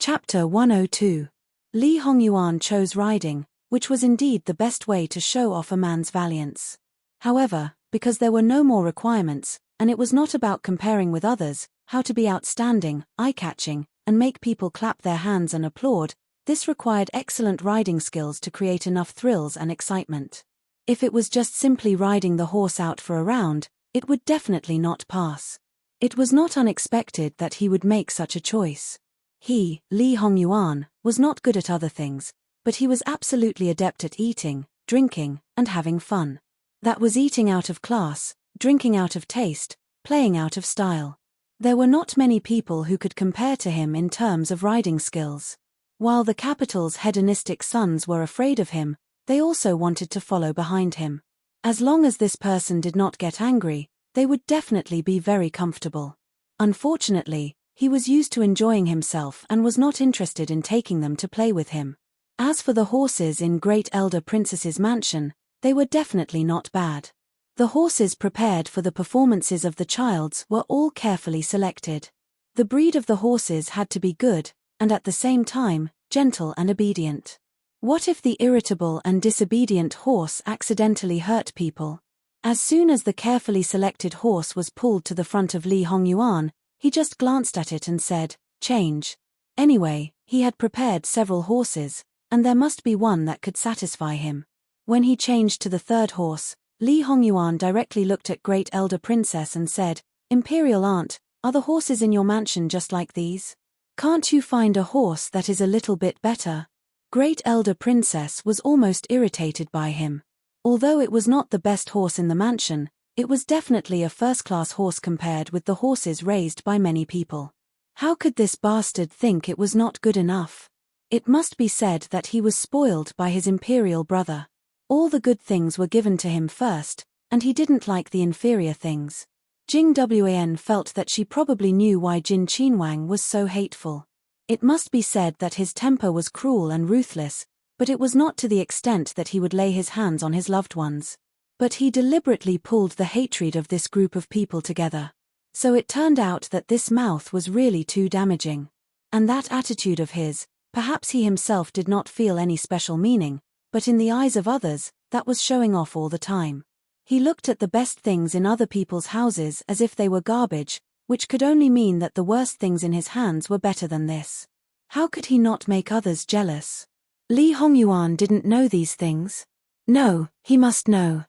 Chapter 102. Li Hongyuan chose riding, which was indeed the best way to show off a man's valiance. However, because there were no more requirements, and it was not about comparing with others, how to be outstanding, eye-catching, and make people clap their hands and applaud, this required excellent riding skills to create enough thrills and excitement. If it was just simply riding the horse out for a round, it would definitely not pass. It was not unexpected that he would make such a choice. He, Li Hongyuan, was not good at other things, but he was absolutely adept at eating, drinking, and having fun. That was eating out of class, drinking out of taste, playing out of style. There were not many people who could compare to him in terms of riding skills. While the capital's hedonistic sons were afraid of him, they also wanted to follow behind him. As long as this person did not get angry, they would definitely be very comfortable. Unfortunately, he was used to enjoying himself and was not interested in taking them to play with him. As for the horses in Great Elder Princess's mansion, they were definitely not bad. The horses prepared for the performances of the childs were all carefully selected. The breed of the horses had to be good, and at the same time, gentle and obedient. What if the irritable and disobedient horse accidentally hurt people? As soon as the carefully selected horse was pulled to the front of Li Hongyuan, he just glanced at it and said, "Change." Anyway, he had prepared several horses, and there must be one that could satisfy him. When he changed to the third horse, Li Hongyuan directly looked at Great Elder Princess and said, "Imperial Aunt, are the horses in your mansion just like these? Can't you find a horse that is a little bit better?" Great Elder Princess was almost irritated by him. Although it was not the best horse in the mansion, it was definitely a first-class horse compared with the horses raised by many people. How could this bastard think it was not good enough? It must be said that he was spoiled by his imperial brother. All the good things were given to him first, and he didn't like the inferior things. Jing Wan felt that she probably knew why Jin Qinwang was so hateful. It must be said that his temper was cruel and ruthless, but it was not to the extent that he would lay his hands on his loved ones. But he deliberately pulled the hatred of this group of people together. So it turned out that this mouth was really too damaging. And that attitude of his, perhaps he himself did not feel any special meaning, but in the eyes of others, that was showing off all the time. He looked at the best things in other people's houses as if they were garbage, which could only mean that the worst things in his hands were better than this. How could he not make others jealous? Li Hongyuan didn't know these things. No, he must know.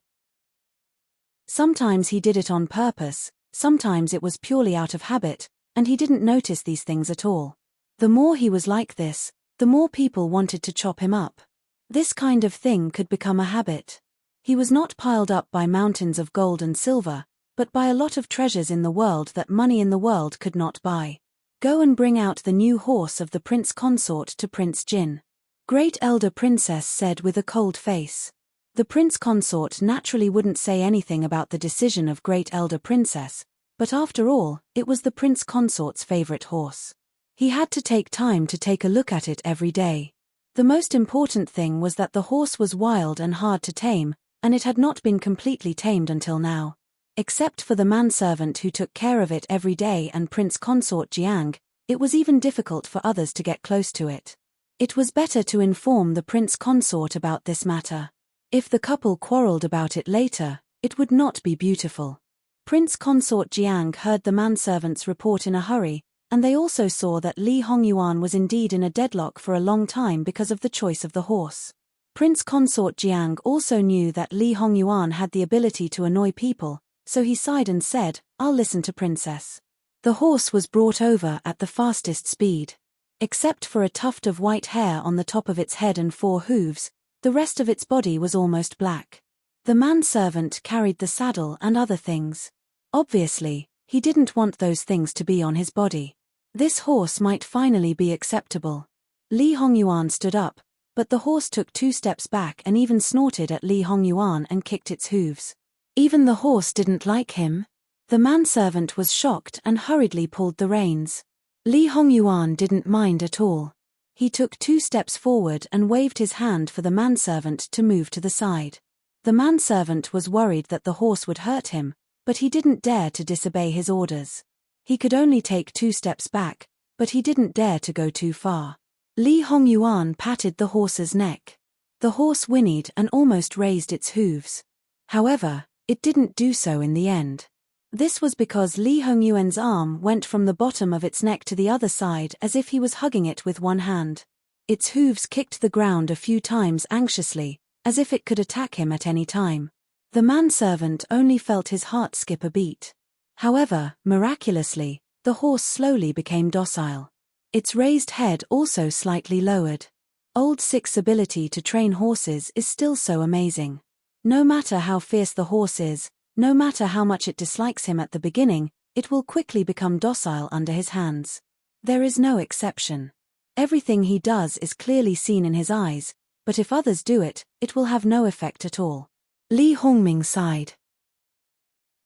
Sometimes he did it on purpose, sometimes it was purely out of habit, and he didn't notice these things at all. The more he was like this, the more people wanted to chop him up. This kind of thing could become a habit. He was not piled up by mountains of gold and silver, but by a lot of treasures in the world that money in the world could not buy. Go and bring out the new horse of the prince consort to Prince Jin. Great Elder Princess said with a cold face. The prince consort naturally wouldn't say anything about the decision of Great Elder Princess, but after all, it was the prince consort's favorite horse. He had to take time to take a look at it every day. The most important thing was that the horse was wild and hard to tame, and it had not been completely tamed until now. Except for the manservant who took care of it every day and Prince Consort Jiang, it was even difficult for others to get close to it. It was better to inform the prince consort about this matter. If the couple quarreled about it later, it would not be beautiful. Prince Consort Jiang heard the manservant's report in a hurry, and they also saw that Li Hongyuan was indeed in a deadlock for a long time because of the choice of the horse. Prince Consort Jiang also knew that Li Hongyuan had the ability to annoy people, so he sighed and said, "I'll listen to Princess." The horse was brought over at the fastest speed. Except for a tuft of white hair on the top of its head and 4 hooves, the rest of its body was almost black. The manservant carried the saddle and other things. Obviously, he didn't want those things to be on his body. This horse might finally be acceptable. Li Hongyuan stood up, but the horse took 2 steps back and even snorted at Li Hongyuan and kicked its hooves. Even the horse didn't like him. The manservant was shocked and hurriedly pulled the reins. Li Hongyuan didn't mind at all. He took 2 steps forward and waved his hand for the manservant to move to the side. The manservant was worried that the horse would hurt him, but he didn't dare to disobey his orders. He could only take 2 steps back, But he didn't dare to go too far. Li Hongyuan patted the horse's neck. The horse whinnied and almost raised its hooves. However, it didn't do so in the end. This was because Li Hongyuan's arm went from the bottom of its neck to the other side as if he was hugging it with one hand. Its hooves kicked the ground a few times anxiously, as if it could attack him at any time. The manservant only felt his heart skip a beat. However, miraculously, the horse slowly became docile. Its raised head also slightly lowered. Old Six's ability to train horses is still so amazing. No matter how fierce the horse is, no matter how much it dislikes him at the beginning, it will quickly become docile under his hands. There is no exception. Everything he does is clearly seen in his eyes, but if others do it, it will have no effect at all. Li Hongming sighed.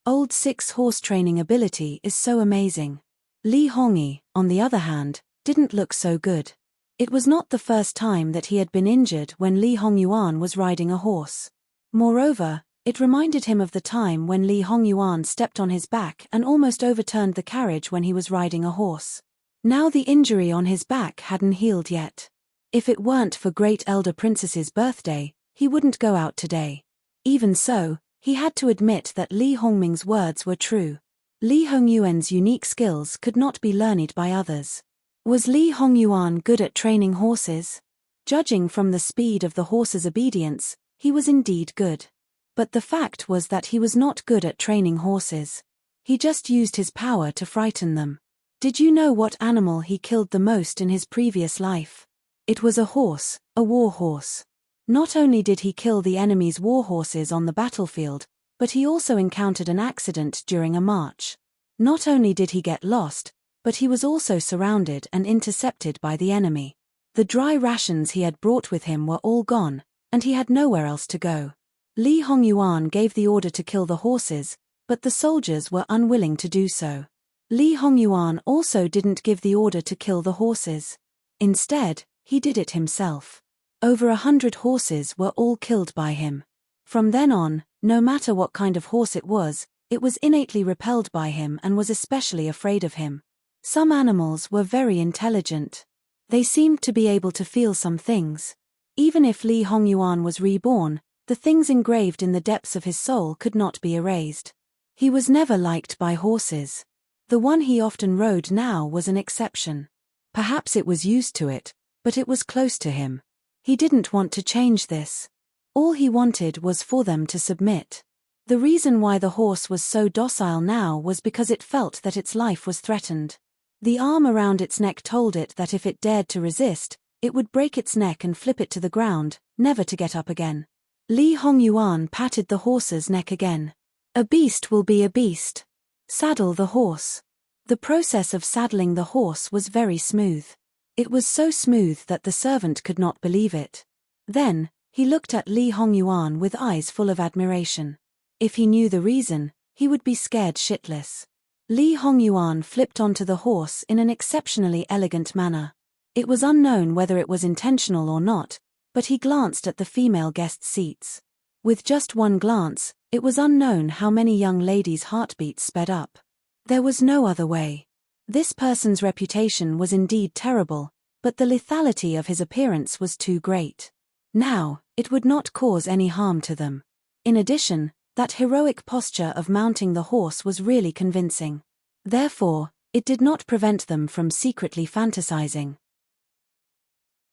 Old Six's horse training ability is so amazing. Li Hongyi, on the other hand, didn't look so good. It was not the first time that he had been injured when Li Hongyuan was riding a horse. Moreover, it reminded him of the time when Li Hongyuan stepped on his back and almost overturned the carriage when he was riding a horse. Now the injury on his back hadn't healed yet. If it weren't for Great Elder Princess's birthday, he wouldn't go out today. Even so, he had to admit that Li Hongming's words were true. Li Hongyuan's unique skills could not be learned by others. Was Li Hongyuan good at training horses? Judging from the speed of the horse's obedience, he was indeed good. But the fact was that he was not good at training horses. He just used his power to frighten them. Did you know what animal he killed the most in his previous life? It was a horse, a war horse. Not only did he kill the enemy's war horses on the battlefield, but he also encountered an accident during a march. Not only did he get lost, but he was also surrounded and intercepted by the enemy. The dry rations he had brought with him were all gone, and he had nowhere else to go. Li Hongyuan gave the order to kill the horses, but the soldiers were unwilling to do so. Li Hongyuan also didn't give the order to kill the horses. Instead, he did it himself. Over 100 horses were all killed by him. From then on, no matter what kind of horse it was innately repelled by him and was especially afraid of him. Some animals were very intelligent. They seemed to be able to feel some things. Even if Li Hongyuan was reborn, the things engraved in the depths of his soul could not be erased. He was never liked by horses. The one he often rode now was an exception. Perhaps it was used to it, but it was close to him. He didn't want to change this. All he wanted was for them to submit. The reason why the horse was so docile now was because it felt that its life was threatened. The arm around its neck told it that if it dared to resist, it would break its neck and flip it to the ground, never to get up again. Li Hongyuan patted the horse's neck again. A beast will be a beast. Saddle the horse. The process of saddling the horse was very smooth. It was so smooth that the servant could not believe it. Then, he looked at Li Hongyuan with eyes full of admiration. If he knew the reason, he would be scared shitless. Li Hongyuan flipped onto the horse in an exceptionally elegant manner. It was unknown whether it was intentional or not, but he glanced at the female guests' seats. With just one glance, it was unknown how many young ladies' heartbeats sped up. There was no other way. This person's reputation was indeed terrible, but the lethality of his appearance was too great. Now, it would not cause any harm to them. In addition, that heroic posture of mounting the horse was really convincing. Therefore, it did not prevent them from secretly fantasizing.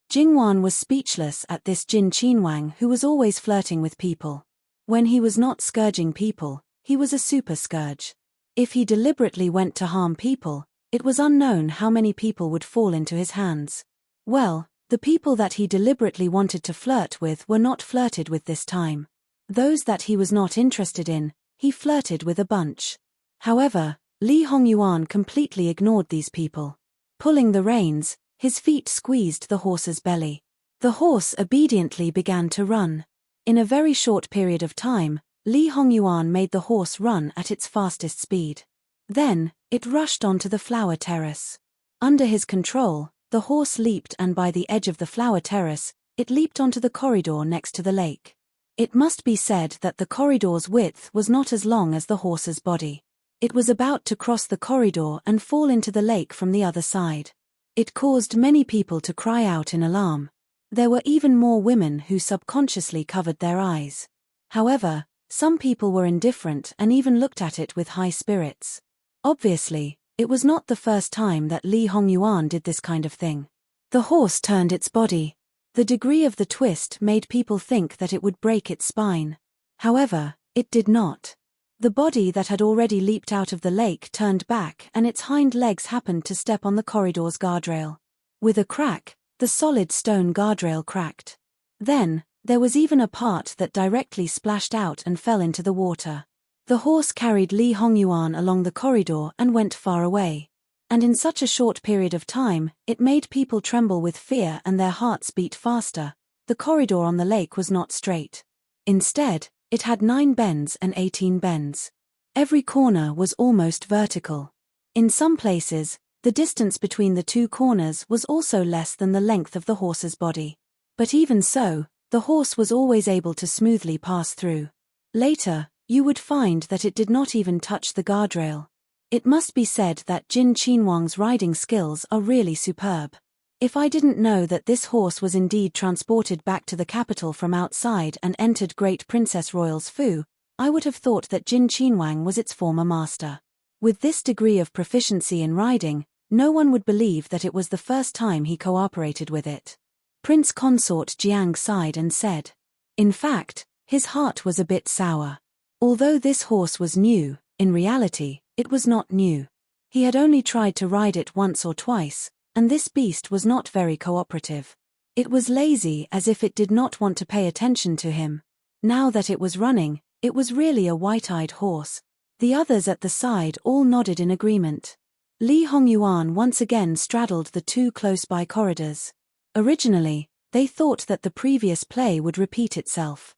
Jingwan was speechless at this Jin Qinwang who was always flirting with people. When he was not scourging people, he was a super scourge. If he deliberately went to harm people, it was unknown how many people would fall into his hands. Well, the people that he deliberately wanted to flirt with were not flirted with this time. Those that he was not interested in, he flirted with a bunch. However, Li Hongyuan completely ignored these people. Pulling the reins, his feet squeezed the horse's belly. The horse obediently began to run. In a very short period of time, Li Hongyuan made the horse run at its fastest speed. Then, it rushed onto the flower terrace. Under his control, the horse leaped and by the edge of the flower terrace, it leaped onto the corridor next to the lake. It must be said that the corridor's width was not as long as the horse's body. It was about to cross the corridor and fall into the lake from the other side. It caused many people to cry out in alarm. There were even more women who subconsciously covered their eyes. However, some people were indifferent and even looked at it with high spirits. Obviously, it was not the first time that Li Hongyuan did this kind of thing. The horse turned its body. The degree of the twist made people think that it would break its spine. However, it did not. The body that had already leaped out of the lake turned back and its hind legs happened to step on the corridor's guardrail. With a crack, the solid stone guardrail cracked. Then, there was even a part that directly splashed out and fell into the water. The horse carried Li Hongyuan along the corridor and went far away. And in such a short period of time, it made people tremble with fear and their hearts beat faster. The corridor on the lake was not straight. Instead, it had 9 bends and 18 bends. Every corner was almost vertical. In some places, the distance between the 2 corners was also less than the length of the horse's body. But even so, the horse was always able to smoothly pass through. Later, you would find that it did not even touch the guardrail. It must be said that Jin Qinhuang's riding skills are really superb. If I didn't know that this horse was indeed transported back to the capital from outside and entered Great Princess Royal's Fu, I would have thought that Jin Qinhuang was its former master. With this degree of proficiency in riding, no one would believe that it was the first time he cooperated with it. Prince Consort Jiang sighed and said. In fact, his heart was a bit sour. Although this horse was new, in reality, it was not new. He had only tried to ride it once or twice, and this beast was not very cooperative. It was lazy as if it did not want to pay attention to him. Now that it was running, it was really a white-eyed horse. The others at the side all nodded in agreement. Li Hongyuan once again straddled the 2 close-by corridors. Originally, they thought that the previous play would repeat itself.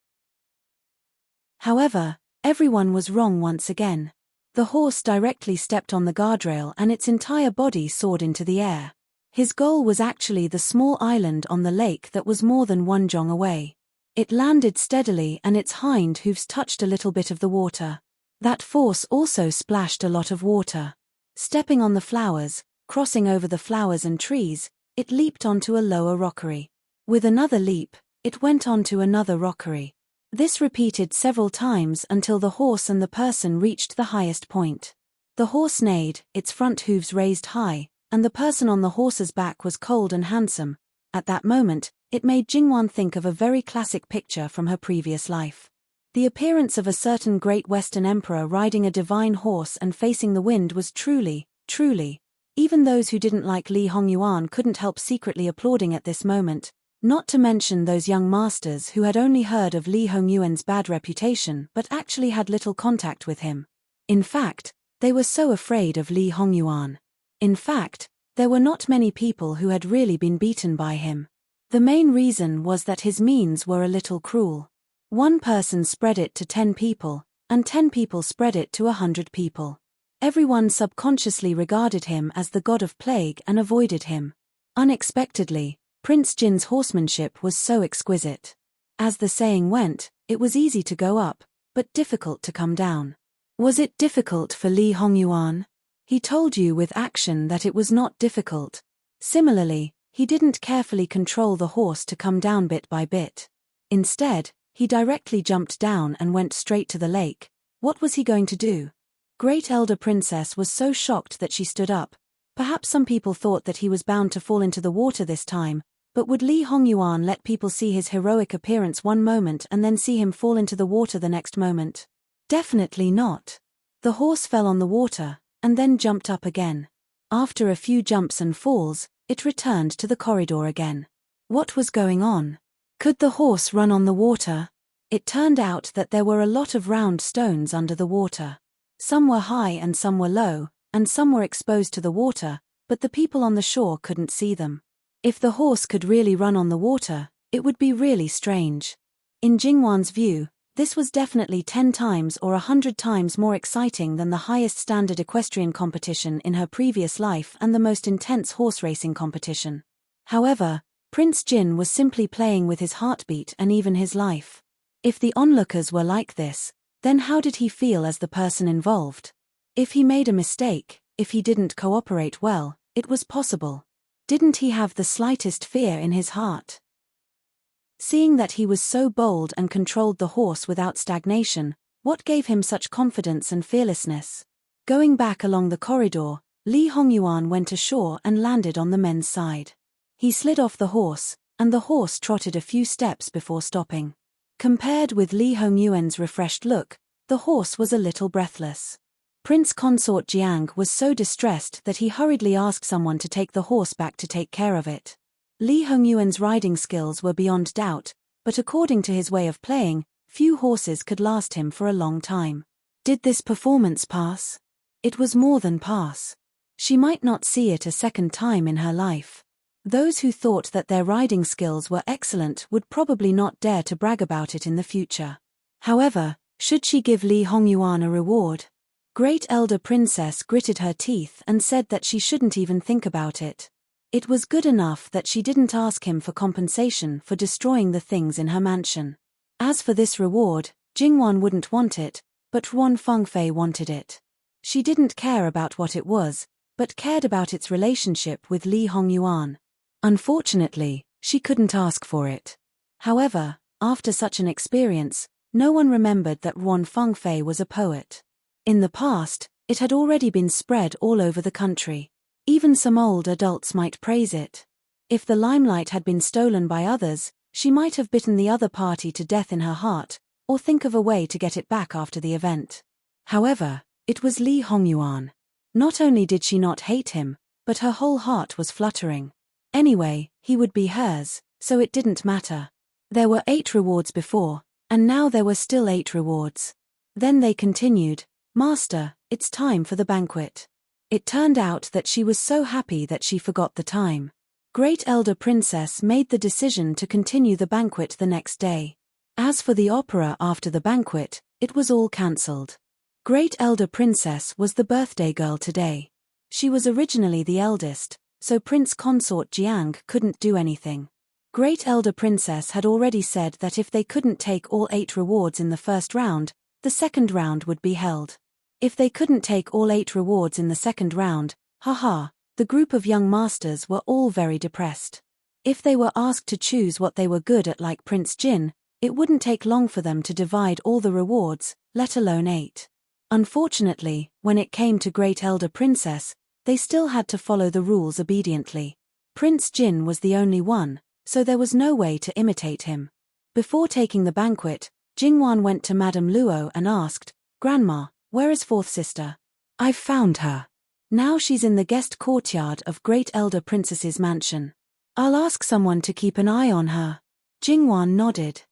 However, everyone was wrong once again. The horse directly stepped on the guardrail and its entire body soared into the air. His goal was actually the small island on the lake that was more than 1 zhong away. It landed steadily and its hind hooves touched a little bit of the water. That force also splashed a lot of water. Stepping on the flowers, crossing over the flowers and trees, it leaped onto a lower rockery. With another leap, it went onto another rockery. This repeated several times until the horse and the person reached the highest point. The horse neighed, its front hooves raised high, and the person on the horse's back was cold and handsome. At that moment, it made Jingwan think of a very classic picture from her previous life. The appearance of a certain great Western emperor riding a divine horse and facing the wind was truly, even those who didn't like Li Hongyuan couldn't help secretly applauding at this moment, not to mention those young masters who had only heard of Li Hongyuan's bad reputation but actually had little contact with him. In fact, they were so afraid of Li Hongyuan. In fact, there were not many people who had really been beaten by him. The main reason was that his means were a little cruel. 1 person spread it to 10 people, and 10 people spread it to 100 people. Everyone subconsciously regarded him as the god of plague and avoided him. Unexpectedly, Prince Jin's horsemanship was so exquisite. As the saying went, it was easy to go up, but difficult to come down. Was it difficult for Li Hongyuan? He told you with action that it was not difficult. Similarly, he didn't carefully control the horse to come down bit by bit. Instead, he directly jumped down and went straight to the lake. What was he going to do? Great Elder Princess was so shocked that she stood up. Perhaps some people thought that he was bound to fall into the water this time, but would Li Hongyuan let people see his heroic appearance one moment and then see him fall into the water the next moment? Definitely not. The horse fell on the water, and then jumped up again. After a few jumps and falls, it returned to the corridor again. What was going on? Could the horse run on the water? It turned out that there were a lot of round stones under the water. Some were high and some were low, and some were exposed to the water, but the people on the shore couldn't see them. If the horse could really run on the water, it would be really strange. In Jingwan's view, this was definitely 10 times or 100 times more exciting than the highest standard equestrian competition in her previous life and the most intense horse racing competition. However, Prince Jin was simply playing with his heartbeat and even his life. If the onlookers were like this, then how did he feel as the person involved? If he made a mistake, if he didn't cooperate well, it was possible. Didn't he have the slightest fear in his heart? Seeing that he was so bold and controlled the horse without stagnation, what gave him such confidence and fearlessness? Going back along the corridor, Li Hongyuan went ashore and landed on the men's side. He slid off the horse, and the horse trotted a few steps before stopping. Compared with Li Hongyuan's refreshed look, the horse was a little breathless. Prince Consort Jiang was so distressed that he hurriedly asked someone to take the horse back to take care of it. Li Hongyuan's riding skills were beyond doubt, but according to his way of playing, few horses could last him for a long time. Did this performance pass? It was more than pass. She might not see it a second time in her life. Those who thought that their riding skills were excellent would probably not dare to brag about it in the future. However, should she give Li Hongyuan a reward? Great Elder Princess gritted her teeth and said that she shouldn't even think about it. It was good enough that she didn't ask him for compensation for destroying the things in her mansion. As for this reward, Jingwan wouldn't want it, but Ruan Fengfei wanted it. She didn't care about what it was, but cared about its relationship with Li Hongyuan. Unfortunately, she couldn't ask for it. However, after such an experience, no one remembered that Ruan Fengfei was a poet. In the past, it had already been spread all over the country. Even some old adults might praise it. If the limelight had been stolen by others, she might have bitten the other party to death in her heart, or think of a way to get it back after the event. However, it was Li Hongyuan. Not only did she not hate him, but her whole heart was fluttering. Anyway, he would be hers, so it didn't matter. There were 8 rewards before, and now there were still 8 rewards. Then they continued, "Master, it's time for the banquet." It turned out that she was so happy that she forgot the time. Great Elder Princess made the decision to continue the banquet the next day. As for the opera after the banquet, it was all cancelled. Great Elder Princess was the birthday girl today. She was originally the eldest, so Prince Consort Jiang couldn't do anything. Great Elder Princess had already said that if they couldn't take all 8 rewards in the first round, the second round would be held. If they couldn't take all 8 rewards in the second round, haha, the group of young masters were all very depressed. If they were asked to choose what they were good at like Prince Jin, it wouldn't take long for them to divide all the rewards, let alone 8. Unfortunately, when it came to Great Elder Princess, they still had to follow the rules obediently. Prince Jin was the only one, so there was no way to imitate him. Before taking the banquet, Jingwan went to Madame Luo and asked, "Grandma, where is 4th sister?" "I've found her. Now she's in the guest courtyard of Great Elder Princess's mansion. I'll ask someone to keep an eye on her." Jingwan nodded.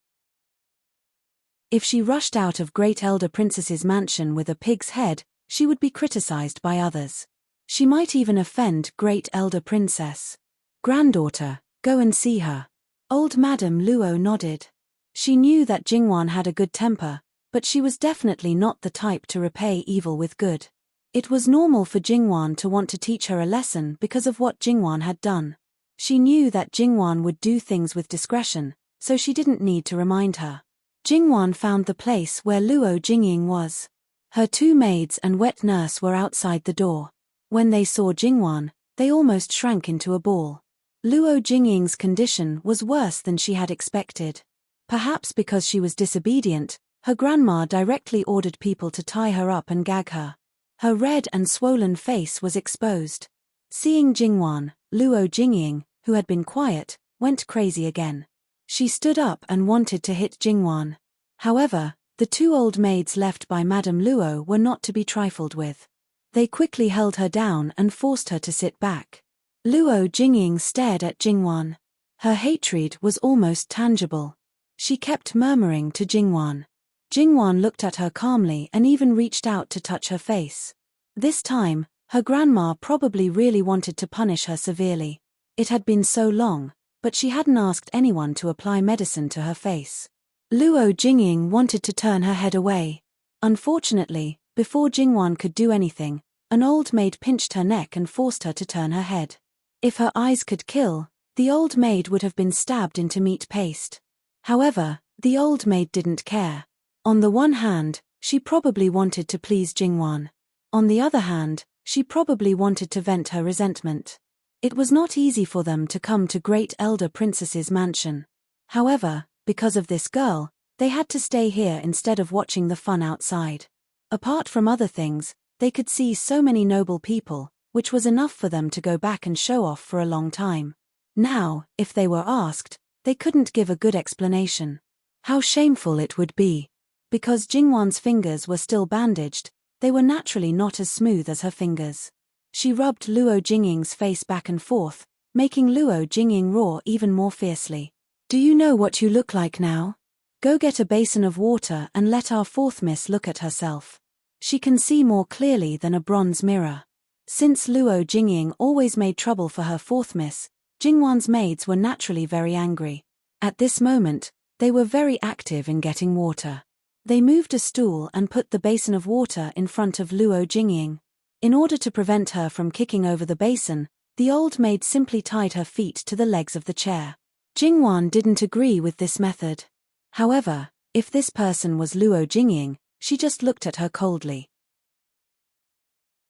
If she rushed out of Great Elder Princess's mansion with a pig's head, she would be criticized by others. She might even offend Great Elder Princess. "Granddaughter, go and see her." Old Madame Luo nodded. She knew that Jingwan had a good temper, but she was definitely not the type to repay evil with good. It was normal for Jingwan to want to teach her a lesson because of what Jingwan had done. She knew that Jingwan would do things with discretion, so she didn't need to remind her. Jingwan found the place where Luo Jingying was. Her 2 maids and wet nurse were outside the door. When they saw Jingwan, they almost shrank into a ball. Luo Jingying's condition was worse than she had expected. Perhaps because she was disobedient, her grandma directly ordered people to tie her up and gag her. Her red and swollen face was exposed. Seeing Jingwan, Luo Jingying, who had been quiet, went crazy again. She stood up and wanted to hit Jingwan. However, the 2 old maids left by Madame Luo were not to be trifled with. They quickly held her down and forced her to sit back. Luo Jingying stared at Jingwan. Her hatred was almost tangible. She kept murmuring to Jingwan. Jingwan looked at her calmly and even reached out to touch her face. This time, her grandma probably really wanted to punish her severely. It had been so long, but she hadn't asked anyone to apply medicine to her face. Luo Jingying wanted to turn her head away. Unfortunately, before Jingwan could do anything, an old maid pinched her neck and forced her to turn her head. If her eyes could kill, the old maid would have been stabbed into meat paste. However, the old maid didn't care. On the one hand, she probably wanted to please Jingwan. On the other hand, she probably wanted to vent her resentment. It was not easy for them to come to Great Elder Princess's mansion. However, because of this girl, they had to stay here instead of watching the fun outside. Apart from other things, they could see so many noble people, which was enough for them to go back and show off for a long time. Now, if they were asked, they couldn't give a good explanation. How shameful it would be. Because Jingwan's fingers were still bandaged, they were naturally not as smooth as her fingers. She rubbed Luo Jingying's face back and forth, making Luo Jingying roar even more fiercely. Do you know what you look like now? Go get a basin of water and let our fourth miss look at herself. She can see more clearly than a bronze mirror. Since Luo Jingying always made trouble for her fourth miss, Jingwan's maids were naturally very angry. At this moment, they were very active in getting water. They moved a stool and put the basin of water in front of Luo Jingying. In order to prevent her from kicking over the basin, the old maid simply tied her feet to the legs of the chair. Jingwan didn't agree with this method. However, if this person was Luo Jingying, she just looked at her coldly.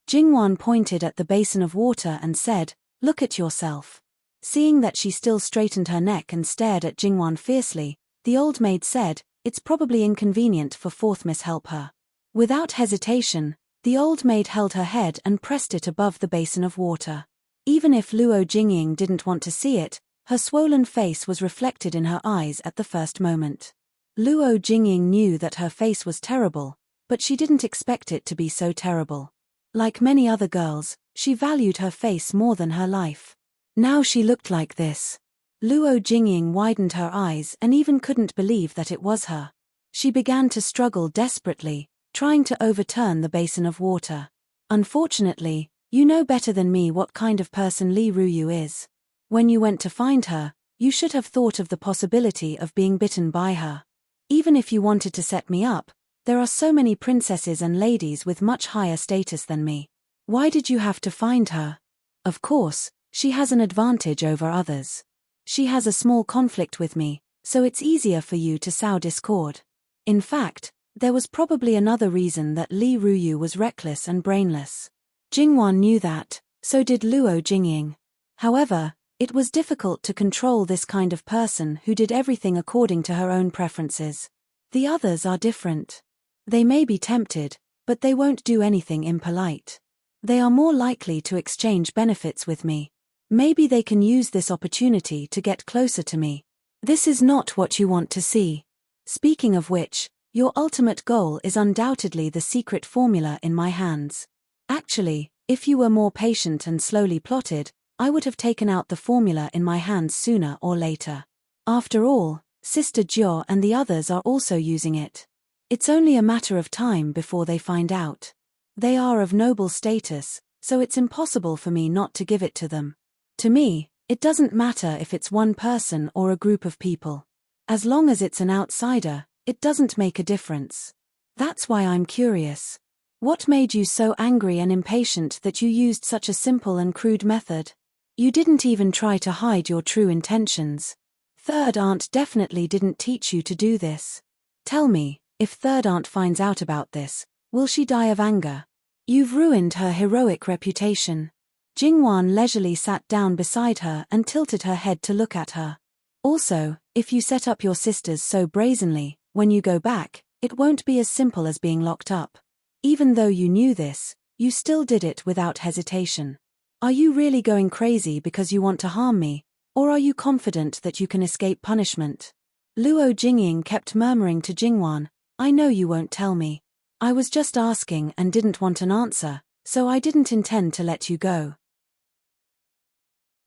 Jingwan pointed at the basin of water and said, "Look at yourself." Seeing that she still straightened her neck and stared at Jingwan fiercely, the old maid said, "It's probably inconvenient for fourth miss help her." Without hesitation, the old maid held her head and pressed it above the basin of water. Even if Luo Jingying didn't want to see it, her swollen face was reflected in her eyes at the first moment. Luo Jingying knew that her face was terrible, but she didn't expect it to be so terrible. Like many other girls, she valued her face more than her life. Now she looked like this. Luo Jingying widened her eyes and even couldn't believe that it was her. She began to struggle desperately, trying to overturn the basin of water. Unfortunately, you know better than me what kind of person Li Ruyu is. When you went to find her, you should have thought of the possibility of being bitten by her. Even if you wanted to set me up, there are so many princesses and ladies with much higher status than me. Why did you have to find her? Of course, she has an advantage over others. She has a small conflict with me, so it's easier for you to sow discord. In fact, there was probably another reason that Li Ruyu was reckless and brainless. Jingwan knew that, so did Luo Jingying. However, it was difficult to control this kind of person who did everything according to her own preferences. The others are different. They may be tempted, but they won't do anything impolite. They are more likely to exchange benefits with me. Maybe they can use this opportunity to get closer to me. This is not what you want to see. Speaking of which, your ultimate goal is undoubtedly the secret formula in my hands. Actually, if you were more patient and slowly plotted, I would have taken out the formula in my hands sooner or later. After all, Sister Jiao and the others are also using it. It's only a matter of time before they find out. They are of noble status, so it's impossible for me not to give it to them. To me, it doesn't matter if it's one person or a group of people. As long as it's an outsider, it doesn't make a difference. That's why I'm curious. What made you so angry and impatient that you used such a simple and crude method? You didn't even try to hide your true intentions. Third Aunt definitely didn't teach you to do this. Tell me, if Third Aunt finds out about this, will she die of anger? You've ruined her heroic reputation. Jingwan leisurely sat down beside her and tilted her head to look at her. Also, if you set up your sisters so brazenly, when you go back, it won't be as simple as being locked up. Even though you knew this, you still did it without hesitation. Are you really going crazy because you want to harm me, or are you confident that you can escape punishment? Luo Jingying kept murmuring to Jingwan, "I know you won't tell me. I was just asking and didn't want an answer, so I didn't intend to let you go.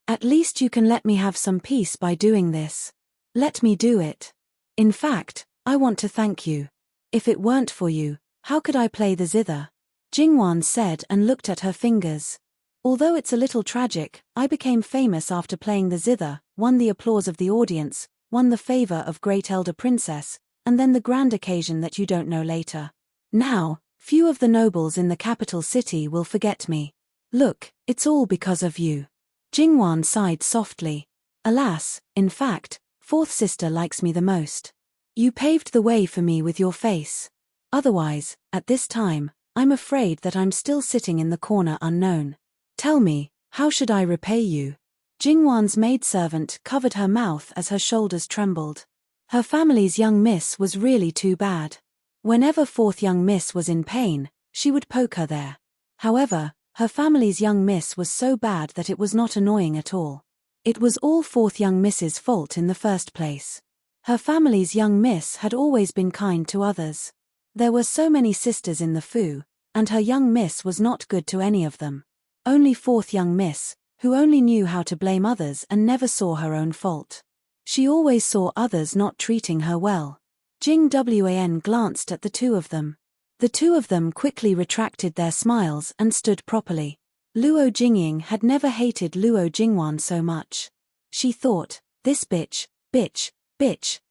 At least you can let me have some peace by doing this. Let me do it. In fact, I want to thank you. If it weren't for you, how could I play the zither?" Jingwan said and looked at her fingers. "Although it's a little tragic, I became famous after playing the zither, won the applause of the audience, won the favor of Great Elder Princess, and then the grand occasion that you don't know later. Now, few of the nobles in the capital city will forget me. Look, it's all because of you." Jingwan sighed softly. "Alas, in fact, fourth sister likes me the most. You paved the way for me with your face. Otherwise, at this time, I'm afraid that I'm still sitting in the corner unknown. Tell me, How should I repay you? Jingwan's maidservant covered her mouth as her shoulders trembled. Her family's young miss was really too bad. Whenever fourth young miss was in pain, she would poke her there. However, her family's young miss was so bad that it was not annoying at all. It was all fourth young miss's fault in the first place. Her family's young miss had always been kind to others. There were so many sisters in the Fu, and her young miss was not good to any of them. Only fourth young miss, who only knew how to blame others and never saw her own fault. She always saw others not treating her well. Jing Wan glanced at the two of them. The two of them quickly retracted their smiles and stood properly. Luo Jingying had never hated Luo Jingwan so much. She thought, this bitch,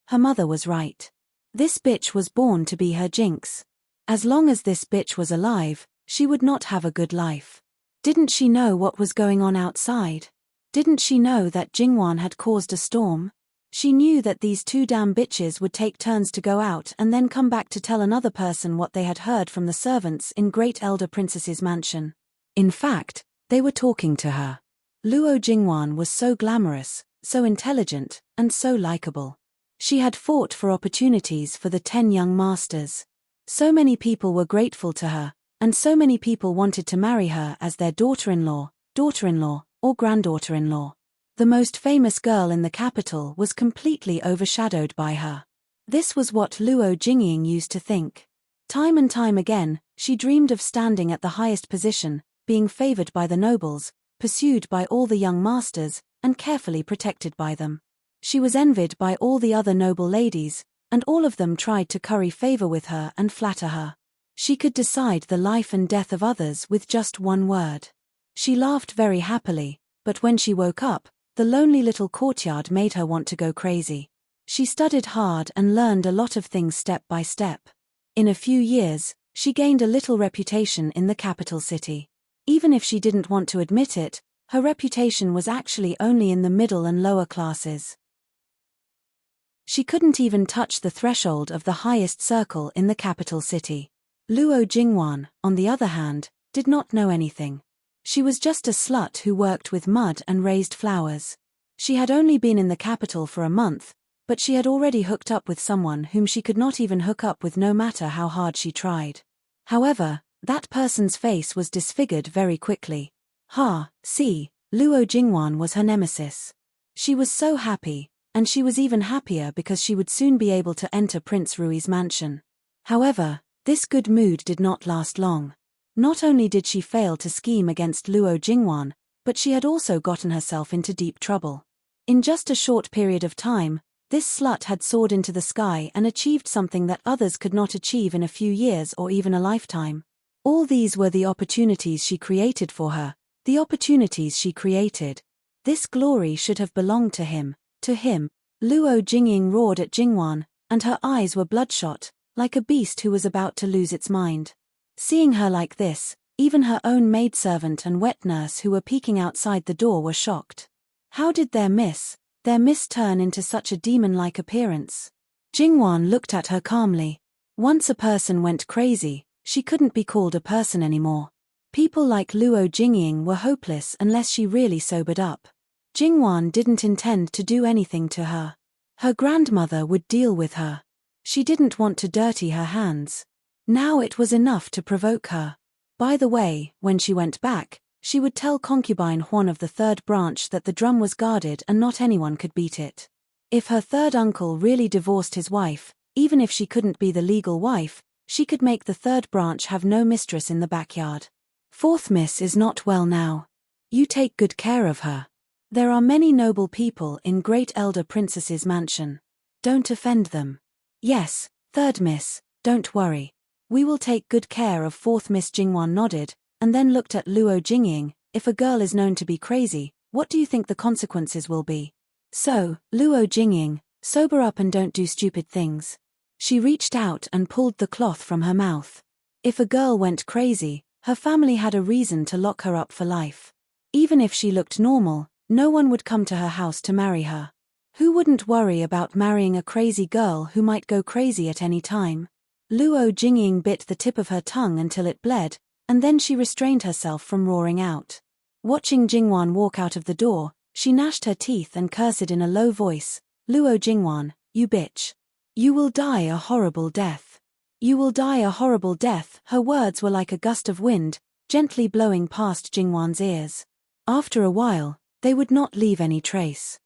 her mother was right. This bitch was born to be her jinx. As long as this bitch was alive, she would not have a good life. Didn't she know what was going on outside? Didn't she know that Jingwan had caused a storm? She knew that these two damn bitches would take turns to go out and then come back to tell another person what they had heard from the servants in Great Elder Princess's mansion. In fact, they were talking to her. Luo Jingwan was so glamorous, so intelligent, and so likable. She had fought for opportunities for the 10 young masters. So many people were grateful to her, and so many people wanted to marry her as their daughter-in-law, or granddaughter-in-law. The most famous girl in the capital was completely overshadowed by her. This was what Luo Jingying used to think. Time and time again, she dreamed of standing at the highest position, being favored by the nobles, pursued by all the young masters, and carefully protected by them. She was envied by all the other noble ladies, and all of them tried to curry favor with her and flatter her. She could decide the life and death of others with just one word. She laughed very happily, but when she woke up, the lonely little courtyard made her want to go crazy. She studied hard and learned a lot of things step by step. In a few years, she gained a little reputation in the capital city. Even if she didn't want to admit it, her reputation was actually only in the middle and lower classes. She couldn't even touch the threshold of the highest circle in the capital city. Luo Jingwan, on the other hand, did not know anything. She was just a slut who worked with mud and raised flowers. She had only been in the capital for a month, but she had already hooked up with someone whom she could not even hook up with no matter how hard she tried. However, that person's face was disfigured very quickly. Luo Jingwan was her nemesis. She was so happy, and she was even happier because she would soon be able to enter Prince Rui's mansion. However, this good mood did not last long. Not only did she fail to scheme against Luo Jingwan, but she had also gotten herself into deep trouble. In just a short period of time, this slut had soared into the sky and achieved something that others could not achieve in a few years or even a lifetime. All these were the opportunities she created for her, the opportunities she created. This glory should have belonged to him. Luo Jingying roared at Jingwan, and her eyes were bloodshot, like a beast who was about to lose its mind. Seeing her like this, even her own maidservant and wet nurse who were peeking outside the door were shocked. How did their miss turn into such a demon-like appearance? Jingwan looked at her calmly. Once a person went crazy, she couldn't be called a person anymore. People like Luo Jingying were hopeless unless she really sobered up. Jingwan didn't intend to do anything to her. Her grandmother would deal with her. She didn't want to dirty her hands. Now it was enough to provoke her. By the way, when she went back, she would tell concubine Huan of the third branch that the drum was guarded and not anyone could beat it. If her third uncle really divorced his wife, even if she couldn't be the legal wife, she could make the third branch have no mistress in the backyard. Fourth miss is not well now. You take good care of her. There are many noble people in Great Elder Princess's mansion. Don't offend them. Yes, third miss, don't worry. We will take good care of fourth miss. Jingwan nodded, and then looked at Luo Jingying. If a girl is known to be crazy, what do you think the consequences will be? So, Luo Jingying, sober up and don't do stupid things. She reached out and pulled the cloth from her mouth. If a girl went crazy, her family had a reason to lock her up for life. Even if she looked normal, no one would come to her house to marry her. Who wouldn't worry about marrying a crazy girl who might go crazy at any time? Luo Jingying bit the tip of her tongue until it bled, and then she restrained herself from roaring out. Watching Jingwan walk out of the door, she gnashed her teeth and cursed in a low voice, "Luo Jingwan, you bitch. You will die a horrible death. You will die a horrible death." Her words were like a gust of wind, gently blowing past Jingwan's ears. After a while, they would not leave any trace.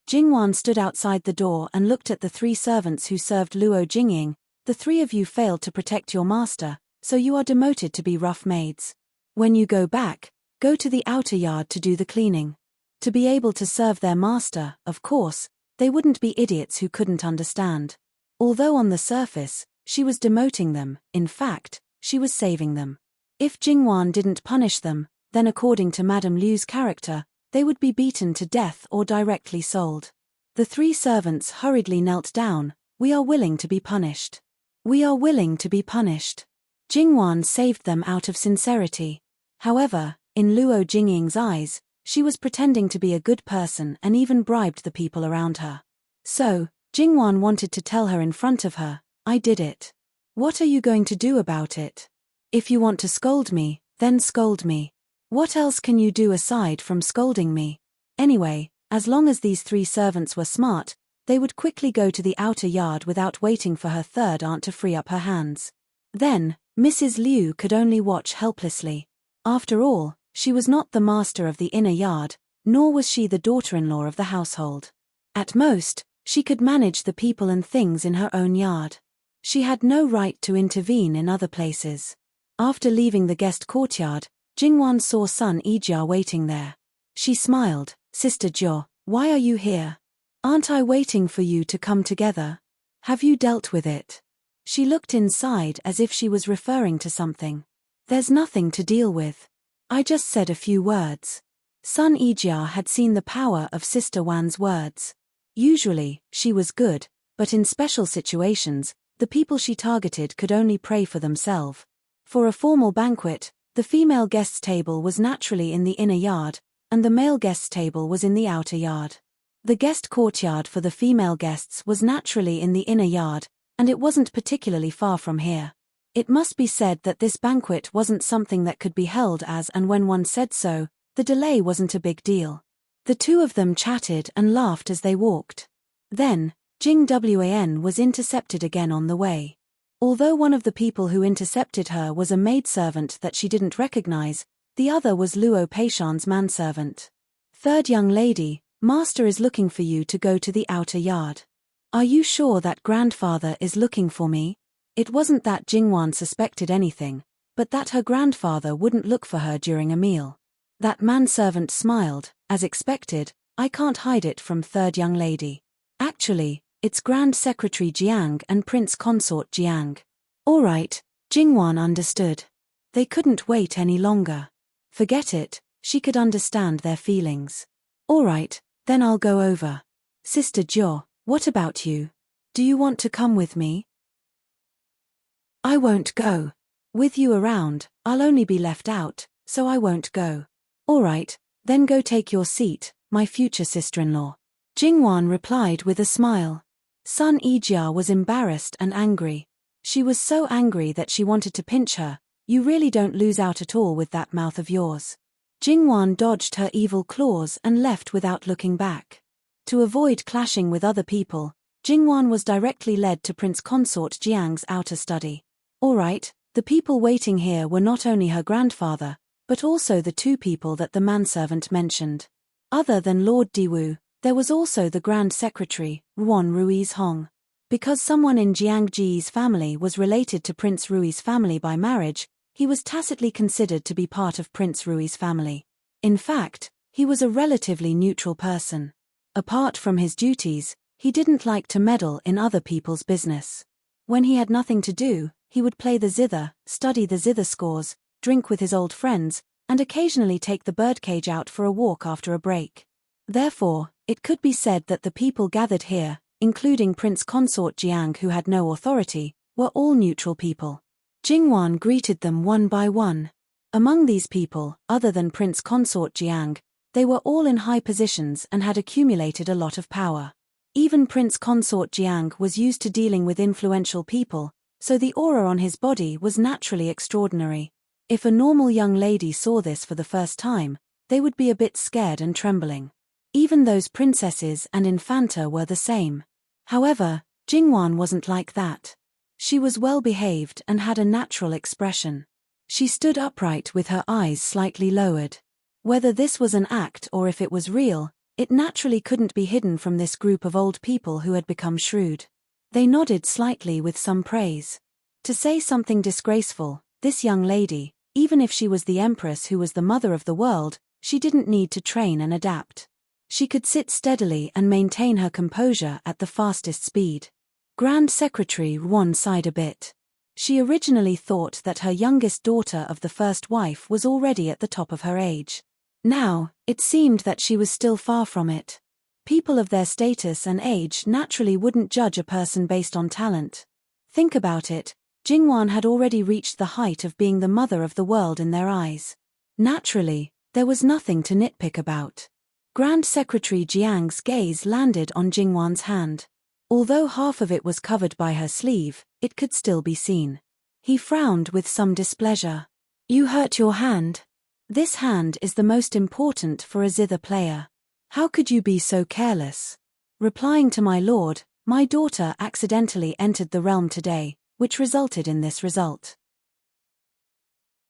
Jingwan stood outside the door and looked at the 3 servants who served Luo Jingying. "The 3 of you failed to protect your master, so you are demoted to be rough maids. When you go back, go to the outer yard to do the cleaning." To be able to serve their master, of course, they wouldn't be idiots who couldn't understand. Although on the surface, she was demoting them, in fact, she was saving them. If Jingwan didn't punish them, then according to Madame Liu's character, they would be beaten to death or directly sold. The 3 servants hurriedly knelt down. "We are willing to be punished. We are willing to be punished." Jingwan saved them out of sincerity. However, in Luo Jingying's eyes, she was pretending to be a good person and even bribed the people around her. So, Jingwan wanted to tell her in front of her, "I did it. What are you going to do about it? If you want to scold me, then scold me. What else can you do aside from scolding me?" Anyway, as long as these 3 servants were smart, they would quickly go to the outer yard without waiting for her third aunt to free up her hands. Then, Mrs. Liu could only watch helplessly. After all, she was not the master of the inner yard, nor was she the daughter-in-law of the household. At most, she could manage the people and things in her own yard. She had no right to intervene in other places. After leaving the guest courtyard, Jingwan saw Sun Yijia waiting there. She smiled, "Sister Jo, why are you here? Aren't I waiting for you to come together? Have you dealt with it?" She looked inside as if she was referring to something. "There's nothing to deal with. I just said a few words." Sun Yijia had seen the power of Sister Wan's words. Usually, she was good, but in special situations, the people she targeted could only pray for themselves. For a formal banquet, the female guests' table was naturally in the inner yard, and the male guests' table was in the outer yard. The guest courtyard for the female guests was naturally in the inner yard, and it wasn't particularly far from here. It must be said that this banquet wasn't something that could be held as and when one said so, the delay wasn't a big deal. The 2 of them chatted and laughed as they walked. Then, Jing Wan was intercepted again on the way. Although one of the people who intercepted her was a maidservant that she didn't recognize, the other was Luo Peishan's manservant. "Third young lady, master is looking for you to go to the outer yard. Are you sure that grandfather is looking for me?" It wasn't that Jingwan suspected anything, but that her grandfather wouldn't look for her during a meal. That manservant smiled, as expected, "I can't hide it from third young lady. Actually, it's Grand Secretary Jiang and Prince Consort Jiang." All right, Jingwan understood. They couldn't wait any longer. Forget it, she could understand their feelings. "All right, then I'll go over. Sister Jo, what about you? Do you want to come with me?" "I won't go. With you around, I'll only be left out, so I won't go." "All right, then go take your seat, my future sister-in-law." Jingwan replied with a smile. Sun Yijia was embarrassed and angry. She was so angry that she wanted to pinch her. "You really don't lose out at all with that mouth of yours." Jingwan dodged her evil claws and left without looking back. To avoid clashing with other people, Jingwan was directly led to Prince Consort Jiang's outer study. All right, the people waiting here were not only her grandfather, but also the 2 people that the manservant mentioned. Other than Lord Diwu, there was also the Grand Secretary, Ruan Rui's Hong. Because someone in Jiang Ji's family was related to Prince Rui's family by marriage, he was tacitly considered to be part of Prince Rui's family. In fact, he was a relatively neutral person. Apart from his duties, he didn't like to meddle in other people's business. When he had nothing to do, he would play the zither, study the zither scores, drink with his old friends, and occasionally take the birdcage out for a walk after a break. Therefore, it could be said that the people gathered here, including Prince Consort Jiang who had no authority, were all neutral people. Jingwan greeted them one by one. Among these people, other than Prince Consort Jiang, they were all in high positions and had accumulated a lot of power. Even Prince Consort Jiang was used to dealing with influential people, so the aura on his body was naturally extraordinary. If a normal young lady saw this for the first time, they would be a bit scared and trembling. Even those princesses and Infanta were the same. However, Jingwan wasn't like that. She was well behaved and had a natural expression. She stood upright with her eyes slightly lowered. Whether this was an act or if it was real, it naturally couldn't be hidden from this group of old people who had become shrewd. They nodded slightly with some praise. To say something disgraceful, this young lady, even if she was the empress who was the mother of the world, she didn't need to train and adapt. She could sit steadily and maintain her composure at the fastest speed. Grand Secretary Yuan sighed a bit. She originally thought that her youngest daughter of the first wife was already at the top of her age. Now, it seemed that she was still far from it. People of their status and age naturally wouldn't judge a person based on talent. Think about it, Jingwan had already reached the height of being the mother of the world in their eyes. Naturally, there was nothing to nitpick about. Grand Secretary Jiang's gaze landed on Jingwan's hand. Although half of it was covered by her sleeve, it could still be seen. He frowned with some displeasure. "You hurt your hand. This hand is the most important for a zither player. How could you be so careless?" Replying to my lord, "My daughter accidentally entered the realm today, which resulted in this result.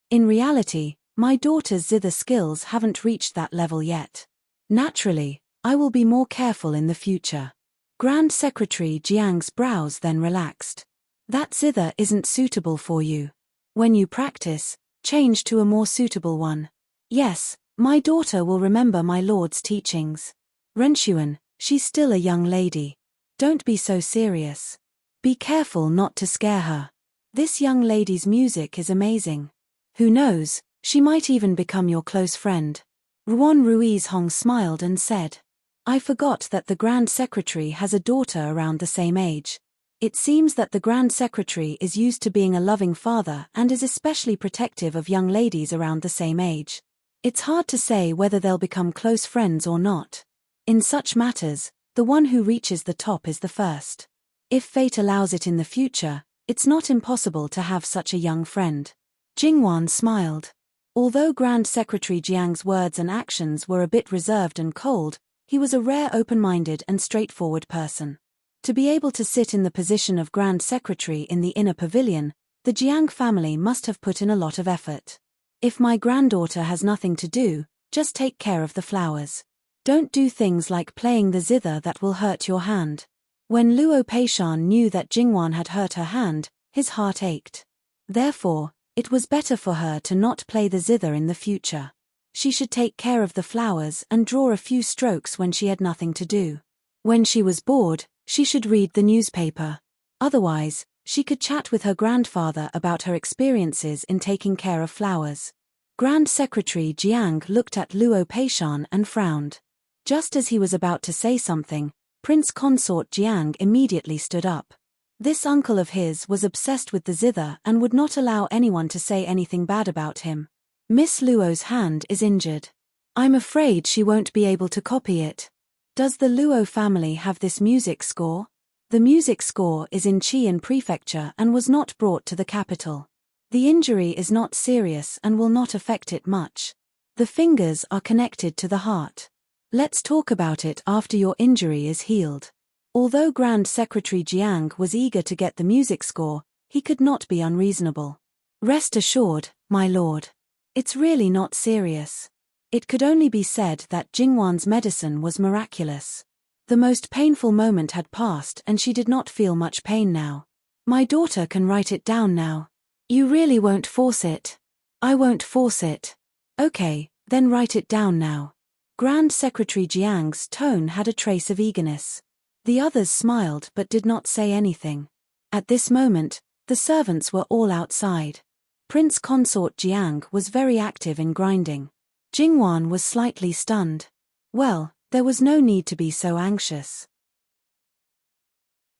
In reality, my daughter's zither skills haven't reached that level yet. Naturally, I will be more careful in the future." Grand Secretary Jiang's brows then relaxed. "That zither isn't suitable for you. When you practice, change to a more suitable one." "Yes, my daughter will remember my lord's teachings." "Renxuan, she's still a young lady. Don't be so serious. Be careful not to scare her. This young lady's music is amazing. Who knows, she might even become your close friend." Ruan Ruiz Hong smiled and said, "I forgot that the Grand Secretary has a daughter around the same age. It seems that the Grand Secretary is used to being a loving father and is especially protective of young ladies around the same age. It's hard to say whether they'll become close friends or not. In such matters, the one who reaches the top is the first. If fate allows it in the future, it's not impossible to have such a young friend." Jingwan smiled. Although Grand Secretary Jiang's words and actions were a bit reserved and cold, he was a rare open-minded and straightforward person. To be able to sit in the position of Grand Secretary in the inner pavilion, the Jiang family must have put in a lot of effort. "If my granddaughter has nothing to do, just take care of the flowers. Don't do things like playing the zither that will hurt your hand." When Luo Peishan knew that Jingwan had hurt her hand, his heart ached. Therefore, it was better for her to not play the zither in the future. She should take care of the flowers and draw a few strokes when she had nothing to do. When she was bored, she should read the newspaper. Otherwise, she could chat with her grandfather about her experiences in taking care of flowers. Grand Secretary Jiang looked at Luo Peishan and frowned. Just as he was about to say something, Prince Consort Jiang immediately stood up. This uncle of his was obsessed with the zither and would not allow anyone to say anything bad about him. "Miss Luo's hand is injured. I'm afraid she won't be able to copy it. Does the Luo family have this music score?" The music score is in Qian Prefecture and was not brought to the capital. The injury is not serious and will not affect it much. The fingers are connected to the heart. Let's talk about it after your injury is healed. Although Grand Secretary Jiang was eager to get the music score, he could not be unreasonable. "Rest assured, my lord. It's really not serious." It could only be said that Jingwan's medicine was miraculous. The most painful moment had passed and she did not feel much pain now. "My daughter can write it down now." "You really won't force it?" "I won't force it." "Okay, then write it down now." Grand Secretary Jiang's tone had a trace of eagerness. The others smiled but did not say anything. At this moment, the servants were all outside. Prince Consort Jiang was very active in grinding. Jingwan was slightly stunned. Well, there was no need to be so anxious.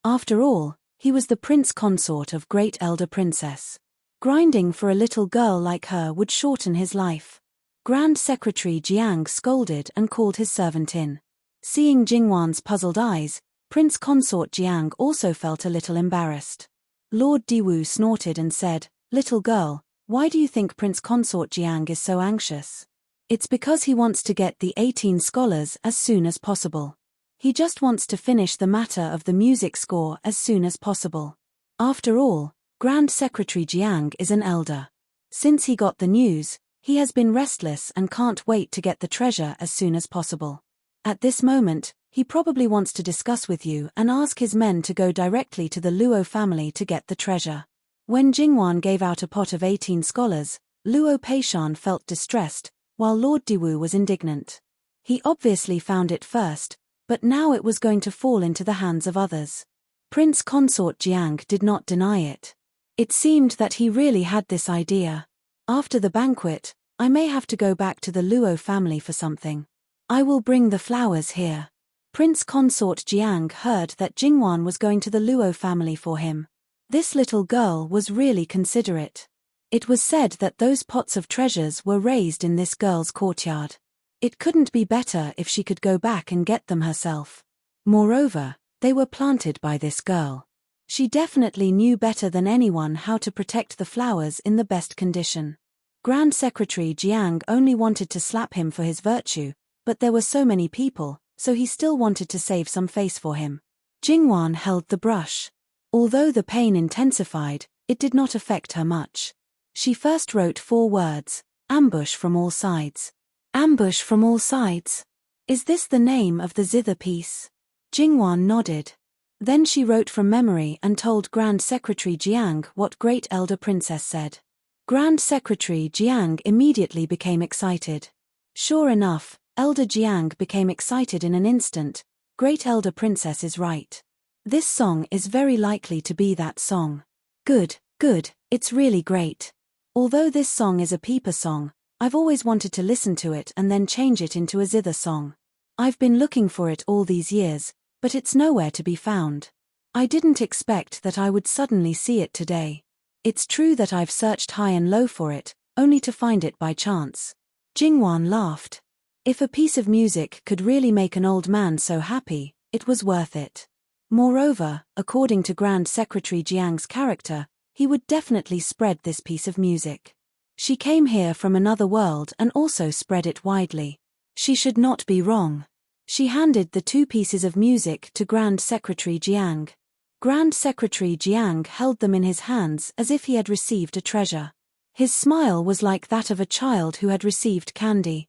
After all, he was the prince consort of great elder princess. Grinding for a little girl like her would shorten his life. Grand Secretary Jiang scolded and called his servant in. Seeing Jingwan's puzzled eyes, Prince Consort Jiang also felt a little embarrassed. Lord Diwu snorted and said, "Little girl, Why do you think Prince Consort Jiang is so anxious? It's because he wants to get the 18 scholars as soon as possible. He just wants to finish the matter of the music score as soon as possible. After all, Grand Secretary Jiang is an elder. Since he got the news, he has been restless and can't wait to get the treasure as soon as possible. At this moment, he probably wants to discuss with you and ask his men to go directly to the Luo family to get the treasure. When Jingwan gave out a pot of 18 scholars, Luo Peishan felt distressed, while Lord Diwu was indignant. He obviously found it first, but now it was going to fall into the hands of others. Prince Consort Jiang did not deny it. It seemed that he really had this idea. After the banquet, I may have to go back to the Luo family for something. I will bring the flowers here. Prince Consort Jiang heard that Jingwan was going to the Luo family for him. This little girl was really considerate. It was said that those pots of treasures were raised in this girl's courtyard. It couldn't be better if she could go back and get them herself. Moreover, they were planted by this girl. She definitely knew better than anyone how to protect the flowers in the best condition. Grand Secretary Jiang only wanted to slap him for his virtue, but there were so many people, so he still wanted to save some face for him. Jingwan held the brush. Although the pain intensified, it did not affect her much. She first wrote 4 words: ambush from all sides. Ambush from all sides. Is this the name of the zither piece? Jingwan nodded. Then she wrote from memory and told Grand Secretary Jiang what Great Elder Princess said. Grand Secretary Jiang immediately became excited. Sure enough, Elder Jiang became excited in an instant. Great Elder Princess is right. This song is very likely to be that song. Good, it's really great. Although this song is a peeper song, I've always wanted to listen to it and then change it into a zither song. I've been looking for it all these years, but it's nowhere to be found. I didn't expect that I would suddenly see it today. It's true that I've searched high and low for it, only to find it by chance. Jingwan laughed. If a piece of music could really make an old man so happy, it was worth it. Moreover, according to Grand Secretary Jiang's character, he would definitely spread this piece of music. She came here from another world and also spread it widely. She should not be wrong. She handed the 2 pieces of music to Grand Secretary Jiang. Grand Secretary Jiang held them in his hands as if he had received a treasure. His smile was like that of a child who had received candy.